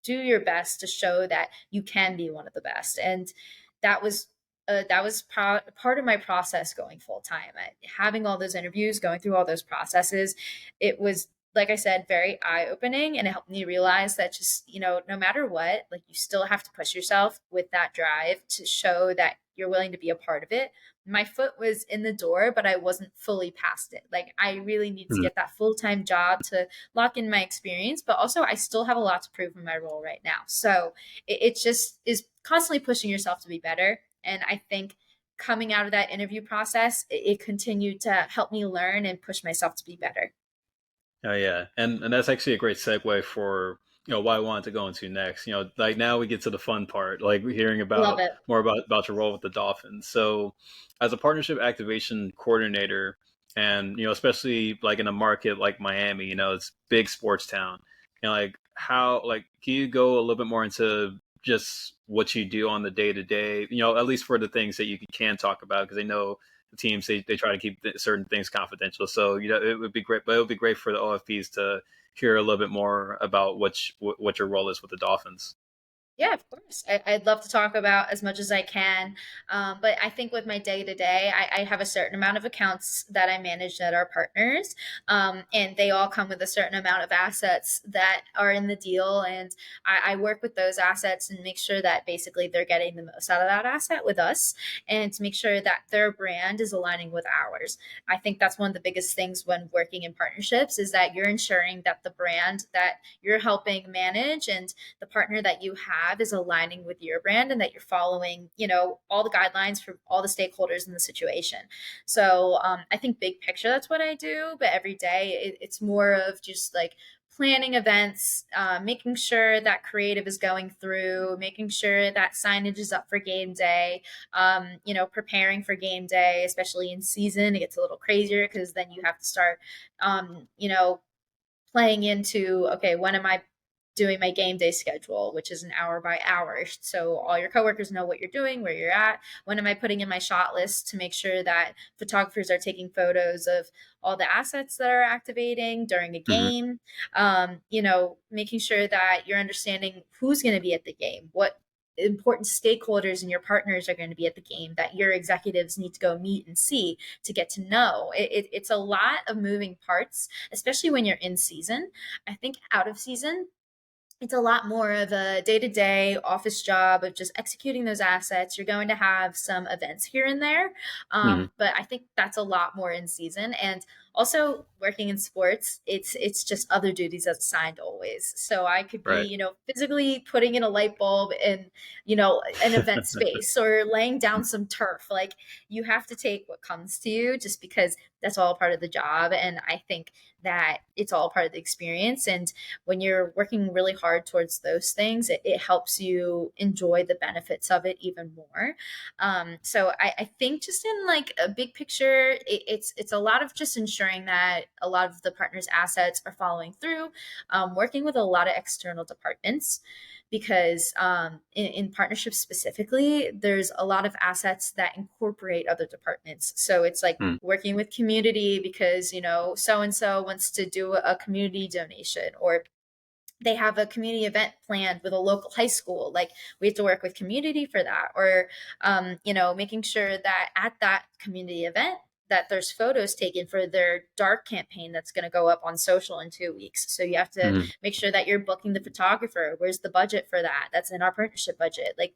do your best to show that you can be one of the best. And that was part of my process going full time. Having all those interviews, going through all those processes, it was, like I said, very eye opening, and it helped me realize that just no matter what, like you still have to push yourself with that drive to show that you're willing to be a part of it. My foot was in the door, but I wasn't fully past it. Like I really need to Hmm. get that full time job to lock in my experience, but also I still have a lot to prove in my role right now. So it just is constantly pushing yourself to be better. And I think coming out of that interview process, it continued to help me learn and push myself to be better. Oh yeah, and that's actually a great segue for what I wanted to go into next. Like now we get to the fun part, like hearing Love about it. more about your role with the Dolphins. So, as a partnership activation coordinator, and especially like in a market like Miami, it's big sports town. Like how, like, can you go a little bit more into just what you do on the day to day? At least for the things that you can talk about, because I know the teams, they try to keep certain things confidential. So it would be great, but it would be great for the OFPs to hear a little bit more about what your role is with the Dolphins. Yeah, of course. I'd love to talk about as much as I can. But I think with my day to day, I have a certain amount of accounts that I manage that are partners. And they all come with a certain amount of assets that are in the deal. And I work with those assets and make sure that basically they're getting the most out of that asset with us and to make sure that their brand is aligning with ours. I think that's one of the biggest things when working in partnerships is that you're ensuring that the brand that you're helping manage and the partner that you have is aligning with your brand and that you're following, all the guidelines for all the stakeholders in the situation. So I think big picture, that's what I do. But every day it's more of just like planning events, making sure that creative is going through, making sure that signage is up for game day, preparing for game day, especially in season. It gets a little crazier because then you have to start, um, you know, playing into, okay, when am I doing my game day schedule, which is an hour by hour. So all your coworkers know what you're doing, where you're at. When am I putting in my shot list to make sure that photographers are taking photos of all the assets that are activating during a Hmm. game? Making sure that you're understanding who's going to be at the game, what important stakeholders and your partners are going to be at the game that your executives need to go meet and see to get to know. It's a lot of moving parts, especially when you're in season. I think out of season, it's a lot more of a day-to-day office job of just executing those assets. You're going to have some events here and there, Hmm. but I think that's a lot more in season. And also working in sports, it's just other duties as assigned always. So I could be, Right. physically putting in a light bulb in, an event space or laying down some turf. Like, you have to take what comes to you just because that's all part of the job. And I think that it's all part of the experience. And when you're working really hard towards those things, it helps you enjoy the benefits of it even more. So I think just in like a big picture, it's a lot of just ensuring that a lot of the partners' assets are following through, working with a lot of external departments. Because in partnerships specifically, there's a lot of assets that incorporate other departments. So it's like Hmm. working with community because, so and so wants to do a community donation, or they have a community event planned with a local high school. Like, we have to work with community for that. Or making sure that at that community event that there's photos taken for their dark campaign that's going to go up on social in 2 weeks. So you have to Hmm. make sure that you're booking the photographer. Where's the budget for that? That's in our partnership budget. Like,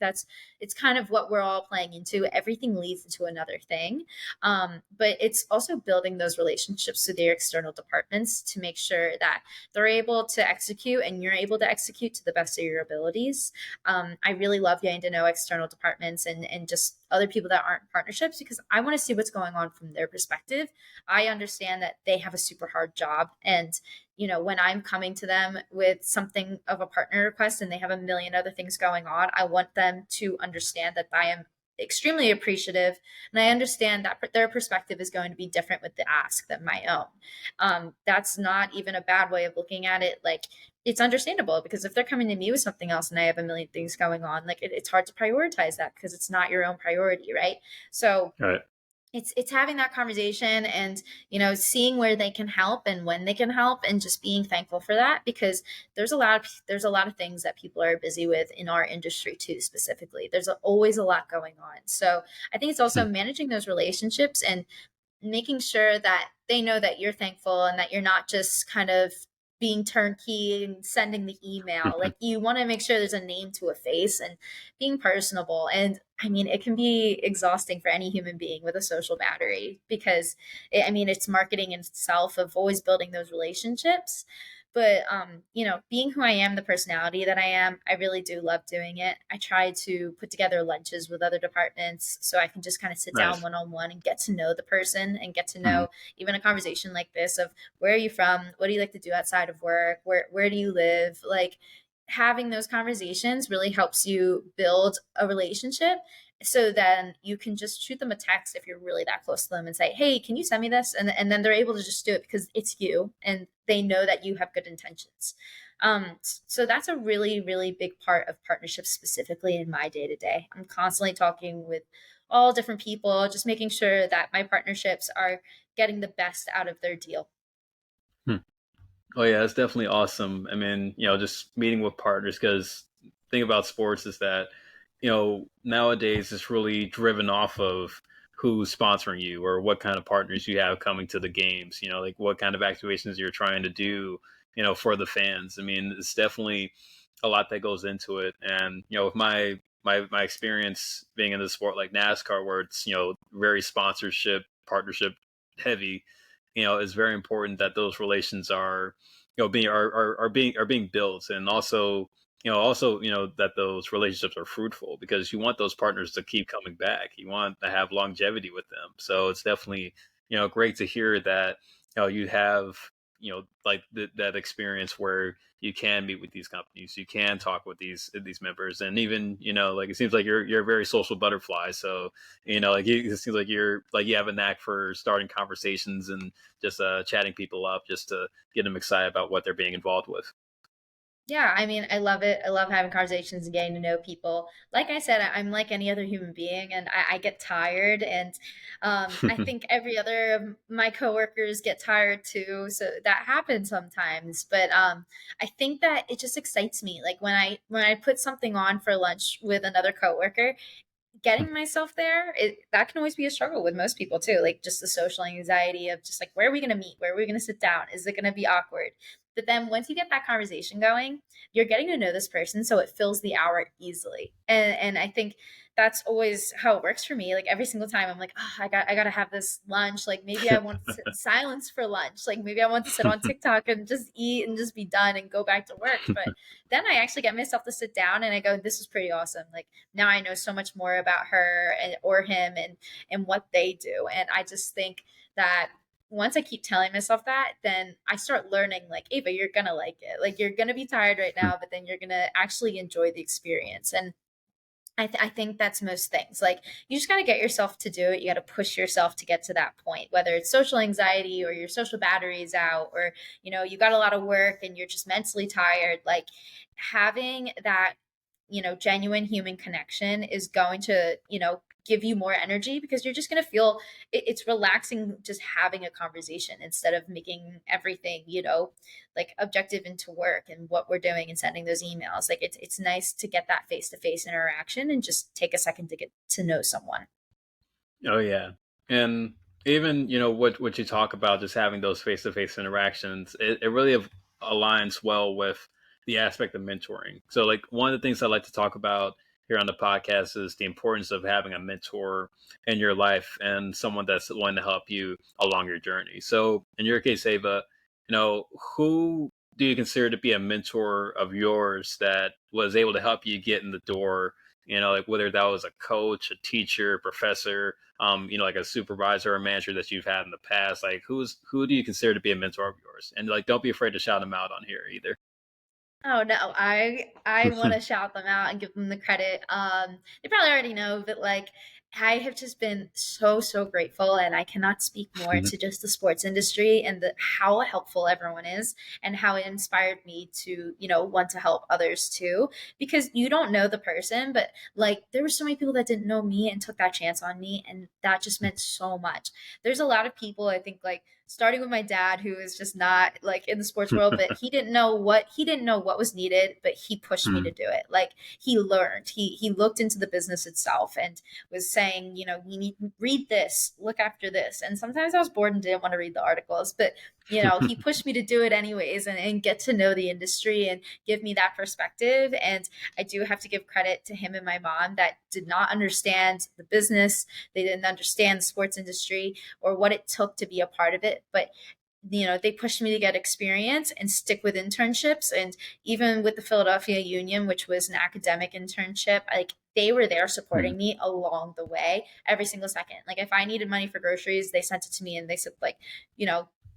it's kind of what we're all playing into. Everything leads into another thing. But it's also building those relationships with your external departments to make sure that they're able to execute and you're able to execute to the best of your abilities. I really love getting to know external departments and just other people that aren't partnerships, because I want to see what's going on from their perspective. I understand that they have a super hard job. And, when I'm coming to them with something of a partner request and they have a million other things going on, I want them to understand that I am extremely appreciative, and I understand that their perspective is going to be different with the ask than my own. That's not even a bad way of looking at it. Like, it's understandable, because if they're coming to me with something else and I have a million things going on, like, it's hard to prioritize that because it's not your own priority, right? So Right. it's having that conversation and, seeing where they can help and when they can help, and just being thankful for that, because there's a lot of things that people are busy with in our industry too. Specifically, there's always a lot going on. So I think it's also Hmm. managing those relationships and making sure that they know that you're thankful and that you're not just kind of being turnkey and sending the email. Like, you want to make sure there's a name to a face and being personable. And I mean, it can be exhausting for any human being with a social battery, because it's marketing in itself of always building those relationships. But being who I am, the personality that I am, I really do love doing it. I try to put together lunches with other departments so I can just kind of sit down Nice. one on one and get to know the person and get to Hmm. know even a conversation like this of, where are you from? What do you like to do outside of work? Where do you live? Like, having those conversations really helps you build a relationship, so then you can just shoot them a text if you're really that close to them and say, hey, can you send me this? And then they're able to just do it because it's you and they know that you have good intentions. So that's a really, really big part of partnerships, specifically in my day to day. I'm constantly talking with all different people, just making sure that my partnerships are getting the best out of their deal. Hmm. Oh yeah, it's definitely awesome. I mean, just meeting with partners, because the thing about sports is that, nowadays it's really driven off of who's sponsoring you or what kind of partners you have coming to the games, like what kind of activations you're trying to do, for the fans. I mean, it's definitely a lot that goes into it. And, with my experience being in the sport like NASCAR, where it's, very sponsorship, partnership heavy, it's very important that those relations are, being are being built. And also, also, that those relationships are fruitful because you want those partners to keep coming back. You want to have longevity with them. So it's definitely, great to hear that, you have, like that experience where you can meet with these companies, you can talk with these members, and even, like it seems like you're a very social butterfly. So, like it seems like you're like you have a knack for starting conversations and just chatting people up just to get them excited about what they're being involved with. Yeah, I mean, I love it. I love having conversations and getting to know people. Like I said, I'm like any other human being, and I get tired, and I think every other of my coworkers get tired too. So that happens sometimes. But I think that it just excites me. Like when I put something on for lunch with another coworker, getting myself there, that can always be a struggle with most people too, like just the social anxiety of just like, where are we going to meet, where are we going to sit down, is it going to be awkward? But then once you get that conversation going, you're getting to know this person, so it fills the hour easily. And I think that's always how it works for me. Like every single time I'm like, oh, I got to have this lunch. Like maybe I want to sit in silence for lunch, like maybe I want to sit on TikTok and just eat and just be done and go back to work. But then I actually get myself to sit down and I go, this is pretty awesome. Like now I know so much more about her or him and what they do. And I just think that once I keep telling myself that, then I start learning like, Ava, you're gonna like it. Like you're gonna be tired right now, but then you're gonna actually enjoy the experience. And I think that's most things. Like you just got to get yourself to do it. You got to push yourself to get to that point, whether it's social anxiety or your social batteries out, or you got a lot of work and you're just mentally tired. Like having that genuine human connection is going to give you more energy, because you're just going to feel it's relaxing just having a conversation instead of making everything like objective into work and what we're doing and sending those emails. Like it's nice to get that face to face interaction and just take a second to get to know someone. Oh yeah, and even what you talk about, just having those face to face interactions, it really aligns well with the aspect of mentoring. So, like one of the things I like to talk about here on the podcast is the importance of having a mentor in your life and someone that's willing to help you along your journey. So, in your case, Ava, who do you consider to be a mentor of yours that was able to help you get in the door? Like whether that was a coach, a teacher, professor, like a supervisor or manager that you've had in the past. Like who do you consider to be a mentor of yours? And like don't be afraid to shout them out on here either. Oh no, I want to shout them out and give them the credit. They probably already know, but like I have just been so grateful, and I cannot speak more to just the sports industry and how helpful everyone is, and how it inspired me to want to help others too. Because you don't know the person, but like there were so many people that didn't know me and took that chance on me, and that just meant so much. There's a lot of people, I think, like starting with my dad, who is just not like in the sports world, but he didn't know what was needed, but he pushed me to do it. Like he learned, he looked into the business itself and was saying, we need read this, look after this. And sometimes I was bored and didn't want to read the articles, but he pushed me to do it anyways, and get to know the industry and give me that perspective. And I do have to give credit to him and my mom that did not understand the business. They didn't understand the sports industry or what it took to be a part of it. But they pushed me to get experience and stick with internships. And even with the Philadelphia Union, which was an academic internship, like they were there supporting me along the way every single second. Like if I needed money for groceries, they sent it to me and they said, like,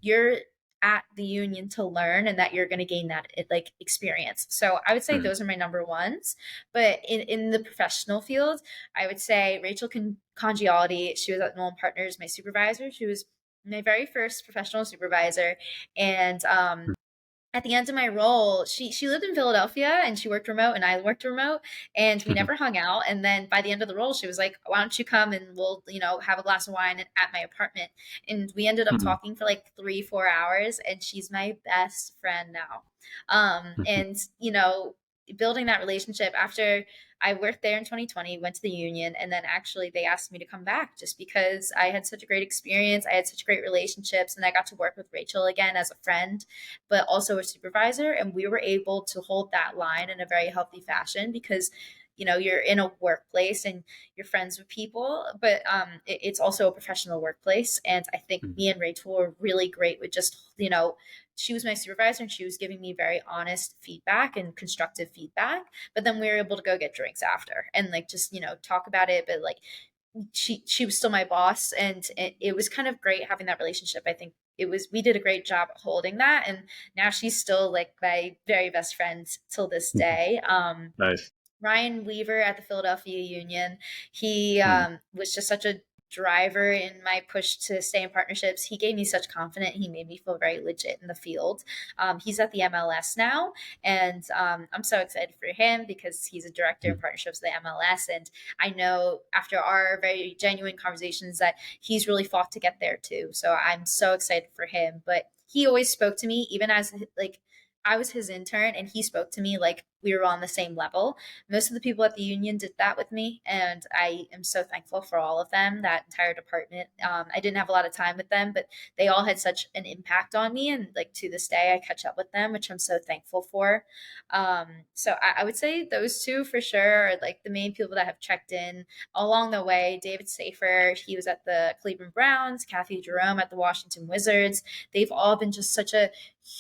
you're at the union to learn, and that you're going to gain that like experience. So I would say those are my number ones. But in the professional field, I would say Rachel Congiality. She was at Nolan Partners, my supervisor. She was my very first professional supervisor. And at the end of my role, she lived in Philadelphia and she worked remote and I worked remote, and we never hung out. And then by the end of the role, she was like, "Why don't you come and we'll have a glass of wine at my apartment?" And we ended up talking for like 3-4 hours, and she's my best friend now. And building that relationship after I worked there in 2020, went to the union, and then actually they asked me to come back just because I had such a great experience. I had such great relationships, and I got to work with Rachel again as a friend, but also a supervisor. And we were able to hold that line in a very healthy fashion because you're in a workplace and you're friends with people, but it's also a professional workplace. And I think Mhm. me and Rachel were really great with just, she was my supervisor and she was giving me very honest feedback and constructive feedback. But then we were able to go get drinks after and like just, talk about it. But like she was still my boss, and it was kind of great having that relationship. I think we did a great job holding that, and now she's still like my very best friend till this day. Nice. Ryan Weaver at the Philadelphia Union. He Mhm. was just such a driver in my push to stay in partnerships. He gave me such confidence. He made me feel very legit in the field. He's at the MLS now, and I'm so excited for him because he's a director in Mhm. partnerships at the MLS. And I know after our very genuine conversations that he's really fought to get there too. So I'm so excited for him. But he always spoke to me, even as like I was his intern, and he spoke to me like we were on the same level. Most of the people at the union did that with me, and I am so thankful for all of them, that entire department. I didn't have a lot of time with them, but they all had such an impact on me, and like to this day I catch up with them, which I'm so thankful for. So I would say those two for sure are like the main people that have checked in along the way. David Safer, he was at the Cleveland Browns, Kathy Jerome at the Washington Wizards. They've all been just such a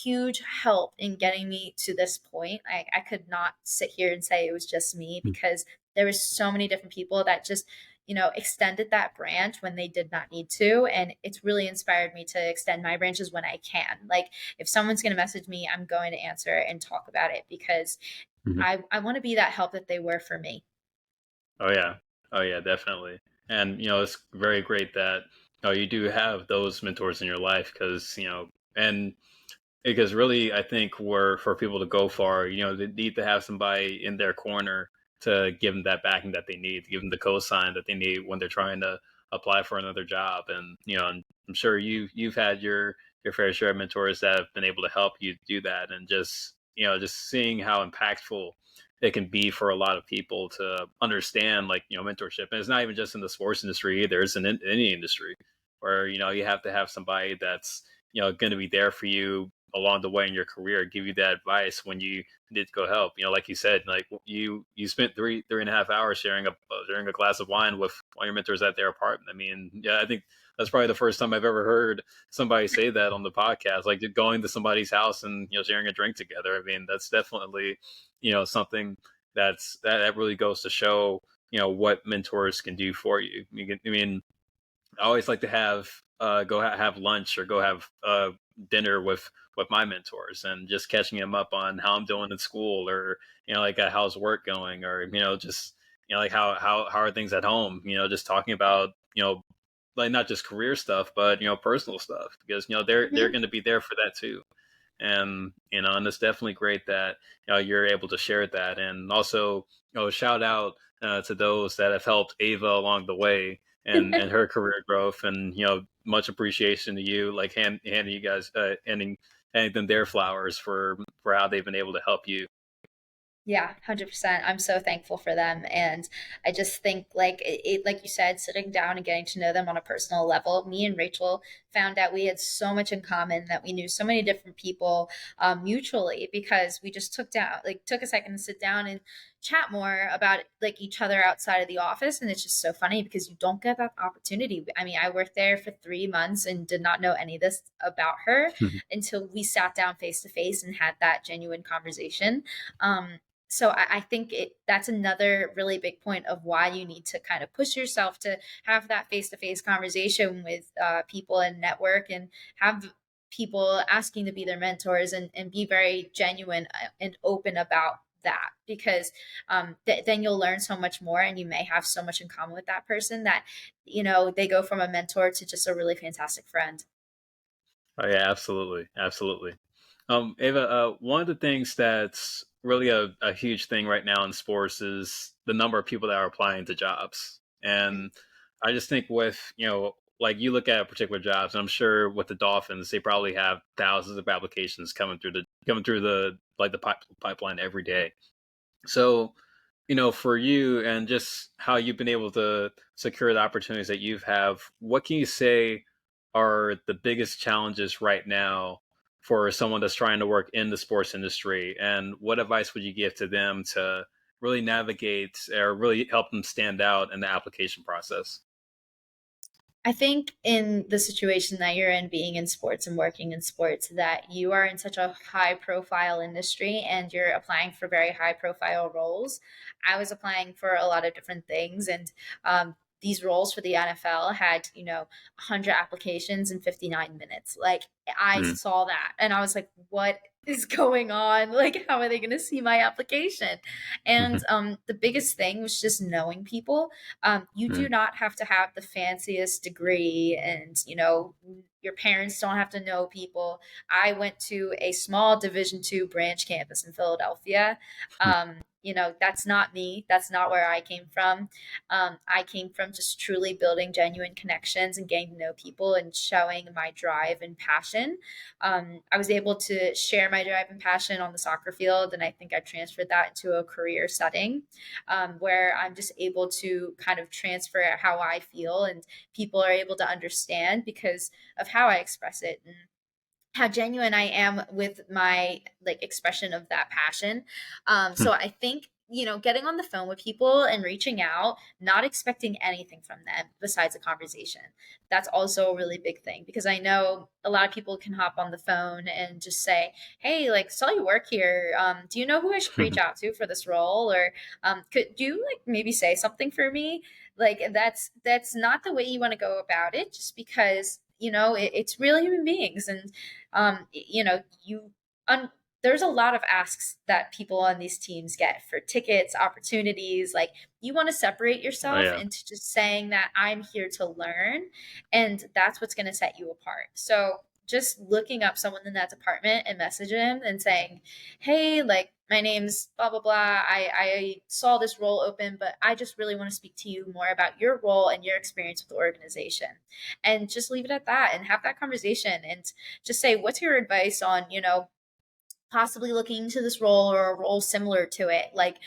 huge help in getting me to this point. I could not sit here and say it was just me, because there was so many different people that just, extended that branch when they did not need to. And it's really inspired me to extend my branches when I can. Like if someone's going to message me, I'm going to answer and talk about it, because Mhm. I want to be that help that they were for me. Oh yeah. Oh yeah, definitely. And it's very great that you do have those mentors in your life because and because really I think we're for people to go far, they need to have somebody in their corner to give them that backing that they need, to give them the cosign that they need when they're trying to apply for another job. And I'm sure you've had your fair share of mentors that have been able to help you do that, and just seeing how impactful it can be for a lot of people to understand like mentorship. And it's not even just in the sports industry either, it's in any industry where you have to have somebody that's going to be there for you along the way in your career, give you that advice when you need to go help. Like you said, like you spent three and a half hours sharing a glass of wine with one of your mentors at their apartment. I mean, yeah, I think that's probably the first time I've ever heard somebody say that on the podcast, like going to somebody's house and sharing a drink together. I mean, that's definitely something that really goes to show what mentors can do for you. I mean, I always like to have have lunch or go have dinner with my mentors, and just catching them up on how I'm doing in school, or like how's work going, or just like how are things at home, just talking about like not just career stuff but personal stuff, because they're Mhm. going to be there for that too. And and it's definitely great that you're able to share that. And also shout out to those that have helped Ava along the way and her career growth, and much appreciation to you, like handing you guys handing them their flowers for how they've been able to help you. Yeah, 100%. I'm so thankful for them. And I just think like like you said, sitting down and getting to know them on a personal level, me and Rachel found out we had so much in common, that we knew so many different people mutually, because we just took a second to sit down and chat more about like each other outside of the office. And it's just so funny because you don't get that opportunity. I mean, I worked there for 3 months and did not know any of this about her until we sat down face to face and had that genuine conversation. So I think that's another really big point of why you need to kind of push yourself to have that face-to-face conversation with people and network, and have people asking to be their mentors, and be very genuine and open about that, because then you'll learn so much more, and you may have so much in common with that person that they go from a mentor to just a really fantastic friend. Oh yeah, absolutely, absolutely. Ava, one of the things that's really a huge thing right now in sports is the number of people that are applying to jobs. And I just think with, like you look at particular jobs, and I'm sure with the Dolphins, they probably have thousands of applications coming through the like the pipeline every day. So, for you and just how you've been able to secure the opportunities that you've have, what can you say are the biggest challenges right now for someone that's trying to work in the sports industry? And what advice would you give to them to really navigate or really help them stand out in the application process? I think in the situation that you're in, being in sports and working in sports, that you are in such a high profile industry and you're applying for very high profile roles. I was applying for a lot of different things, and these roles for the NFL had, 100 applications in 59 minutes. Like, I Mm, saw that and I was like, what is going on? Like, how are they going to see my application? And mhm, the biggest thing was just knowing people. You do mm, not have to have the fanciest degree, and your parents don't have to know people. I went to a small Division II branch campus in Philadelphia. That's not me. That's not where I came from. I came from just truly building genuine connections and getting to know people and showing my drive and passion. I was able to share my drive and passion on the soccer field, and I think I transferred that into a career setting, where I'm just able to kind of transfer how I feel, and people are able to understand because of how I express it and how genuine I am with my like expression of that passion. So I think, getting on the phone with people and reaching out, not expecting anything from them besides a conversation. That's also a really big thing, because I know a lot of people can hop on the phone and just say, "Hey, like, saw you work here. Do you know who I should reach out to for this role? Or could you like maybe say something for me?" Like, that's not the way you want to go about it, just because it's real human beings. And you un- there's a lot of asks that people on these teams get for tickets, opportunities. Like, you want to separate Oh yourself yeah. into just saying that I'm here to learn, and that's what's going to set you apart. So just looking up someone in that department and message him and saying, "Hey, like, my name's blah blah blah. I saw this role open, but I just really want to speak to you more about your role and your experience with the organization." And just leave it at that and have that conversation, and just say, "What's your advice on, possibly looking into this role or a role similar to it?" Like,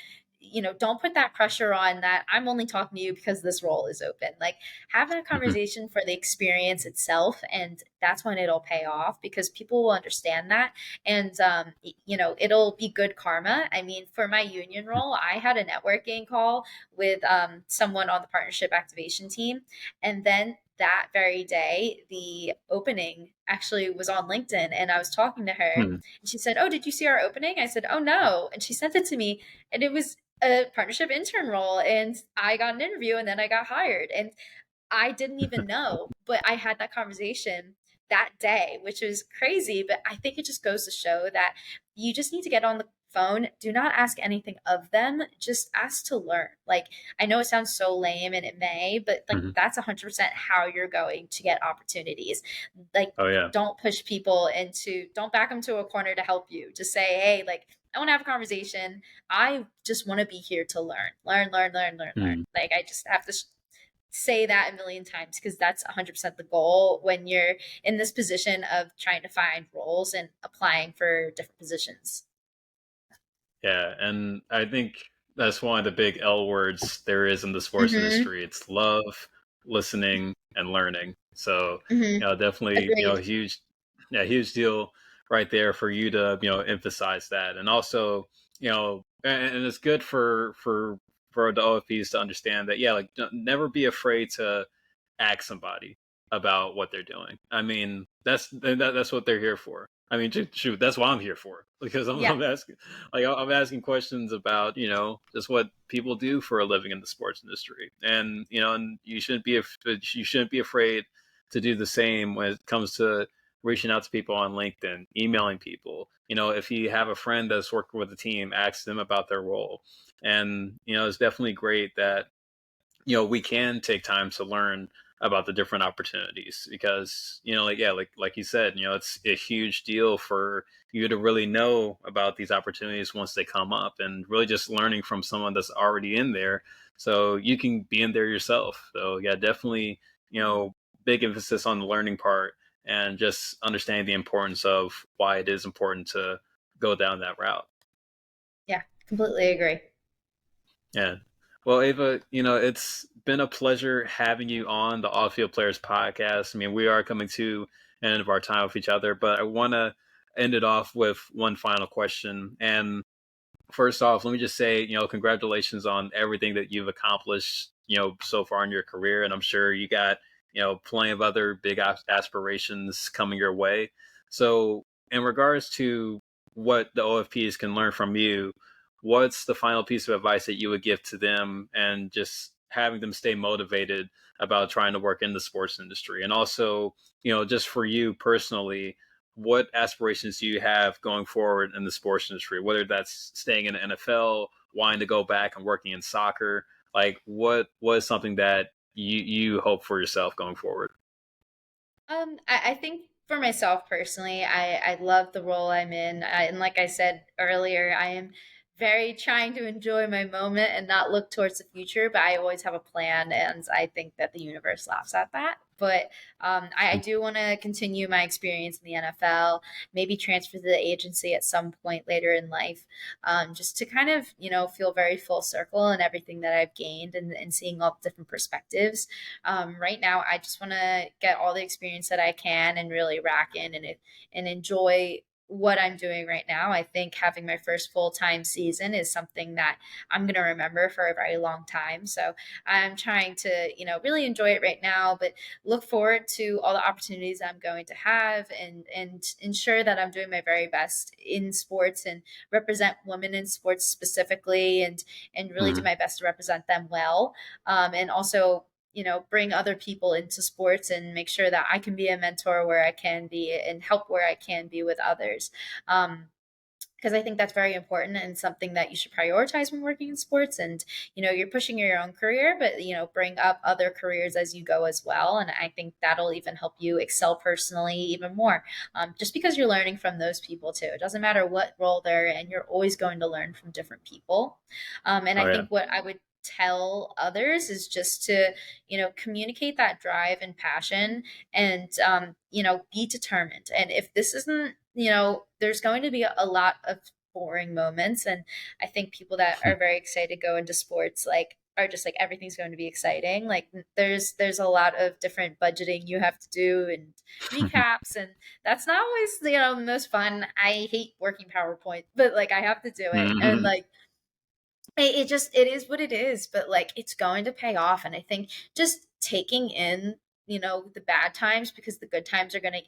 don't put that pressure on that I'm only talking to you because this role is open. Like, have that Mhm, conversation for the experience itself, and that's when it'll pay off, because people will understand that. And it'll be good karma. I mean, for my union mhm, role, I had a networking call with someone on the partnership activation team, and then that very day the opening actually was on LinkedIn, and I was talking to her, mhm, and she said, "Oh, did you see our opening?" I said, "Oh, no." And she sent it to me, and it was a partnership intern role. And I got an interview, and then I got hired. And I didn't even know, but I had that conversation that day, which was crazy. But I think it just goes to show that you just need to get on the phone. Do not ask anything of them. Just ask to learn. Like, I know it sounds so lame, and it may, but like, mhm. that's 100% how you're going to get opportunities. Like, Oh yeah. don't push people into, don't back them to a corner to help you. Just say, "Hey, like, I want to have a conversation. I just want to be here to learn, learn, learn, learn, learn, learn." Mm. Like, I just have to say that a million times, because that's 100% the goal when you're in this position of trying to find roles and applying for different positions. Yeah, and I think that's one of the big L words there is in the sports Mm-hmm. industry. It's love, listening, and learning. So, Mm-hmm. definitely, Agreed. huge, yeah, huge deal right there for you to, emphasize that. And also, and it's good for the OFPs to understand that, yeah, like, never be afraid to ask somebody about what they're doing. I mean, that's what they're here for. I mean, shoot, that's what I'm here for, because Yeah. I'm asking, like, I'm asking questions about, just what people do for a living in the sports industry, and and you shouldn't be afraid to do the same when it comes to reaching out to people on LinkedIn, emailing people. If you have a friend that's working with a team, ask them about their role, and it's definitely great that we can take time to learn about the different opportunities, because like, yeah, like you said, it's a huge deal for you to really know about these opportunities once they come up, and really just learning from someone that's already in there so you can be in there yourself. So yeah, definitely, big emphasis on the learning part, and just understanding the importance of why it is important to go down that route. Yeah. Completely agree. Yeah. Well, Ava, it's been a pleasure having you on the Off Field Players podcast. I mean, we are coming to an end of our time with each other, but I want to end it off with one final question. And first off, let me just say, congratulations on everything that you've accomplished, so far in your career. And I'm sure you got, plenty of other big aspirations coming your way. So, in regards to what the OFPs can learn from you, what's the final piece of advice that you would give to them and just having them stay motivated about trying to work in the sports industry? And also, just for you personally, what aspirations do you have going forward in the sports industry? Whether that's staying in the NFL, wanting to go back and working in soccer, like what is something that you hope for yourself going forward? I think for myself personally, I love the role I'm in. And like I said earlier, I am very trying to enjoy my moment and not look towards the future, but I always have a plan. And I think that the universe laughs at that. But I do want to continue my experience in the NFL, maybe transfer to the agency at some point later in life, just to kind of, feel very full circle in everything that I've gained and seeing all the different perspectives. Right now, I just want to get all the experience that I can and really rack in and enjoy what I'm doing right now. I think having my first full time season is something that I'm going to remember for a very long time. So I'm trying to, really enjoy it right now, but look forward to all the opportunities I'm going to have and ensure that I'm doing my very best in sports and represent women in sports specifically and really do Mhm. my best to represent them well. And also bring other people into sports and make sure that I can be a mentor where I can be and help where I can be with others. Because I think that's very important and something that you should prioritize when working in sports. And, you're pushing your own career, but, bring up other careers as you go as well. And I think that'll even help you excel personally even more, just because you're learning from those people too. It doesn't matter what role they're in, you're always going to learn from different people. And I Oh yeah. think what I would tell others is just to communicate that drive and passion and be determined. And if this isn't, there's going to be a lot of boring moments. And I think people that are very excited to go into sports are just like everything's going to be exciting. Like there's a lot of different budgeting you have to do and recaps, and that's not always the most fun. I hate working PowerPoint, but like I have to do it. And Mhm. like it just it is what it is, but like it's going to pay off. And I think just taking in, the bad times, because the good times are going to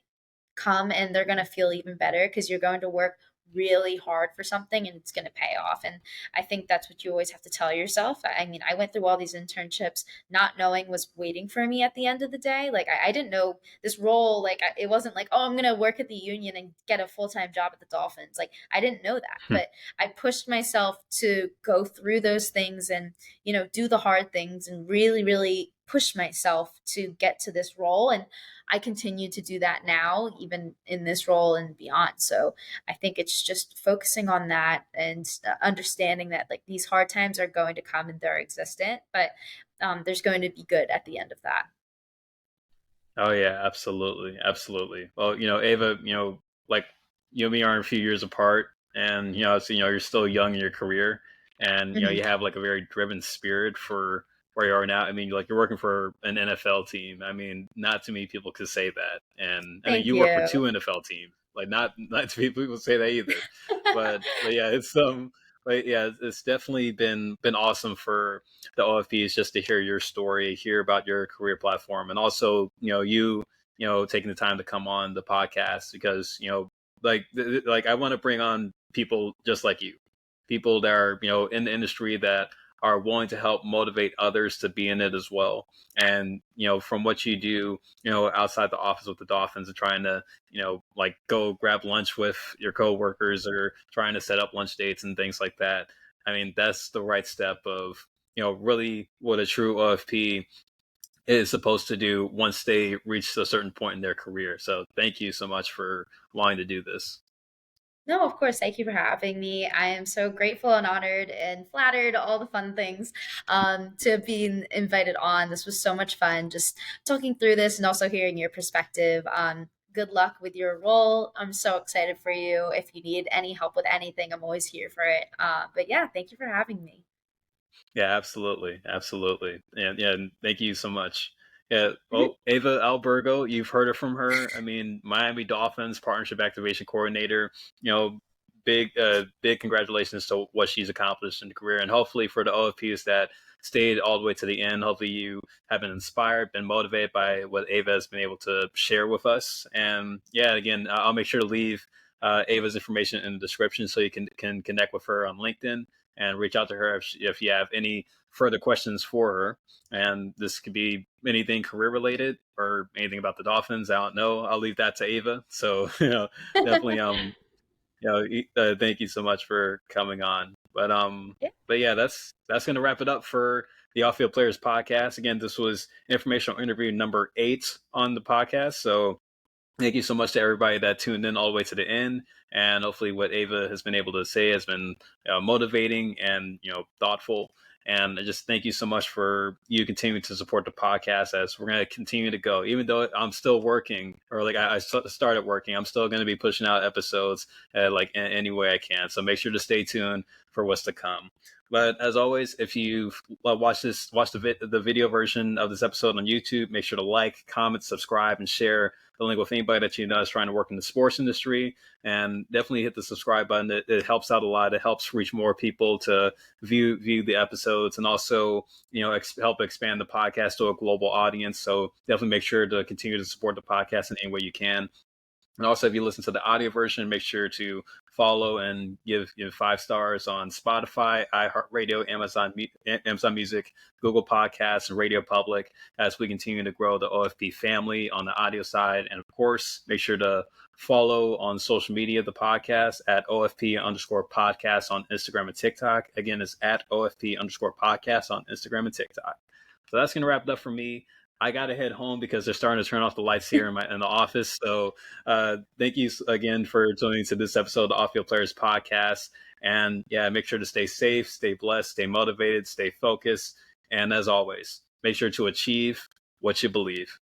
come and they're going to feel even better because you're going to work really hard for something and it's going to pay off. And I think that's what you always have to tell yourself. I mean, I went through all these internships not knowing was waiting for me at the end of the day. Like I didn't know this role. Like it wasn't like, oh, I'm going to work at the union and get a full-time job at the Dolphins. Like I didn't know that, but I pushed myself to go through those things and, do the hard things and really, really push myself to get to this role. And I continue to do that now, even in this role and beyond. So I think it's just focusing on that and understanding that like these hard times are going to come and they're existent, but there's going to be good at the end of that. Oh yeah, absolutely, absolutely. Well, Ava, like you and me are a few years apart, and so you're still young in your career, and Mhm. you have like a very driven spirit for where you are now. I mean, like you're working for an NFL team. I mean, not too many people could say that, and I mean, Thank you work for you. two NFL teams. Like not too many people say that either. But yeah, but yeah, it's definitely been awesome for the OFPs just to hear your story, hear about your career platform, and also taking the time to come on the podcast because like I want to bring on people just like you, people that are in the industry that are willing to help motivate others to be in it as well. And from what you do, outside the office with the Dolphins and trying to like go grab lunch with your coworkers or trying to set up lunch dates and things like that. I mean, that's the right step of really what a true OFP is supposed to do once they reach a certain point in their career. So thank you so much for wanting to do this. No, of course. Thank you for having me. I am so grateful and honored and flattered, all the fun things, to being invited on. This was so much fun just talking through this and also hearing your perspective. Good luck with your role. I'm so excited for you. If you need any help with anything, I'm always here for it. But yeah, thank you for having me. Yeah, absolutely, absolutely, and yeah, and thank you so much. Yeah, Mhm. well, Ava Albergo, you've heard it from her. I mean, Miami Dolphins partnership activation coordinator. You know, big congratulations to what she's accomplished in the career, and hopefully for the OFPs that stayed all the way to the end, hopefully you have been inspired, been motivated by what Ava has been able to share with us. And yeah, again, I'll make sure to leave Ava's information in the description so you can connect with her on LinkedIn and reach out to her if you have any further questions for her. And this could be anything career related or anything about the Dolphins. I don't know. I'll leave that to Ava. So definitely thank you so much for coming on. Yeah. But yeah, that's gonna wrap it up for the Off Field Players podcast. Again, this was informational interview number 8 on the podcast. So thank you so much to everybody that tuned in all the way to the end. And hopefully what Ava has been able to say has been motivating and thoughtful. And I just thank you so much for you continuing to support the podcast as we're going to continue to go. Even though I'm still working, or like I started working, I'm still going to be pushing out episodes like in any way I can. So make sure to stay tuned for what's to come. But as always, if you watch the video version of this episode on YouTube, make sure to like, comment, subscribe, and share the link with anybody that you know is trying to work in the sports industry. And definitely hit the subscribe button. It helps out a lot. It helps reach more people to view the episodes, and also help expand the podcast to a global audience. So definitely make sure to continue to support the podcast in any way you can. And also, if you listen to the audio version, make sure to follow and give 5 stars on Spotify, iHeartRadio, Amazon Music, Google Podcasts, and Radio Public as we continue to grow the OFP family on the audio side. And of course, make sure to follow on social media the podcast at OFP_podcast on Instagram and TikTok. Again, it's at OFP_podcast on Instagram and TikTok. So that's going to wrap it up for me. I got to head home because they're starting to turn off the lights here in the office. So thank you again for tuning to this episode of the Off Field Players podcast. And yeah, make sure to stay safe, stay blessed, stay motivated, stay focused. And as always, make sure to achieve what you believe.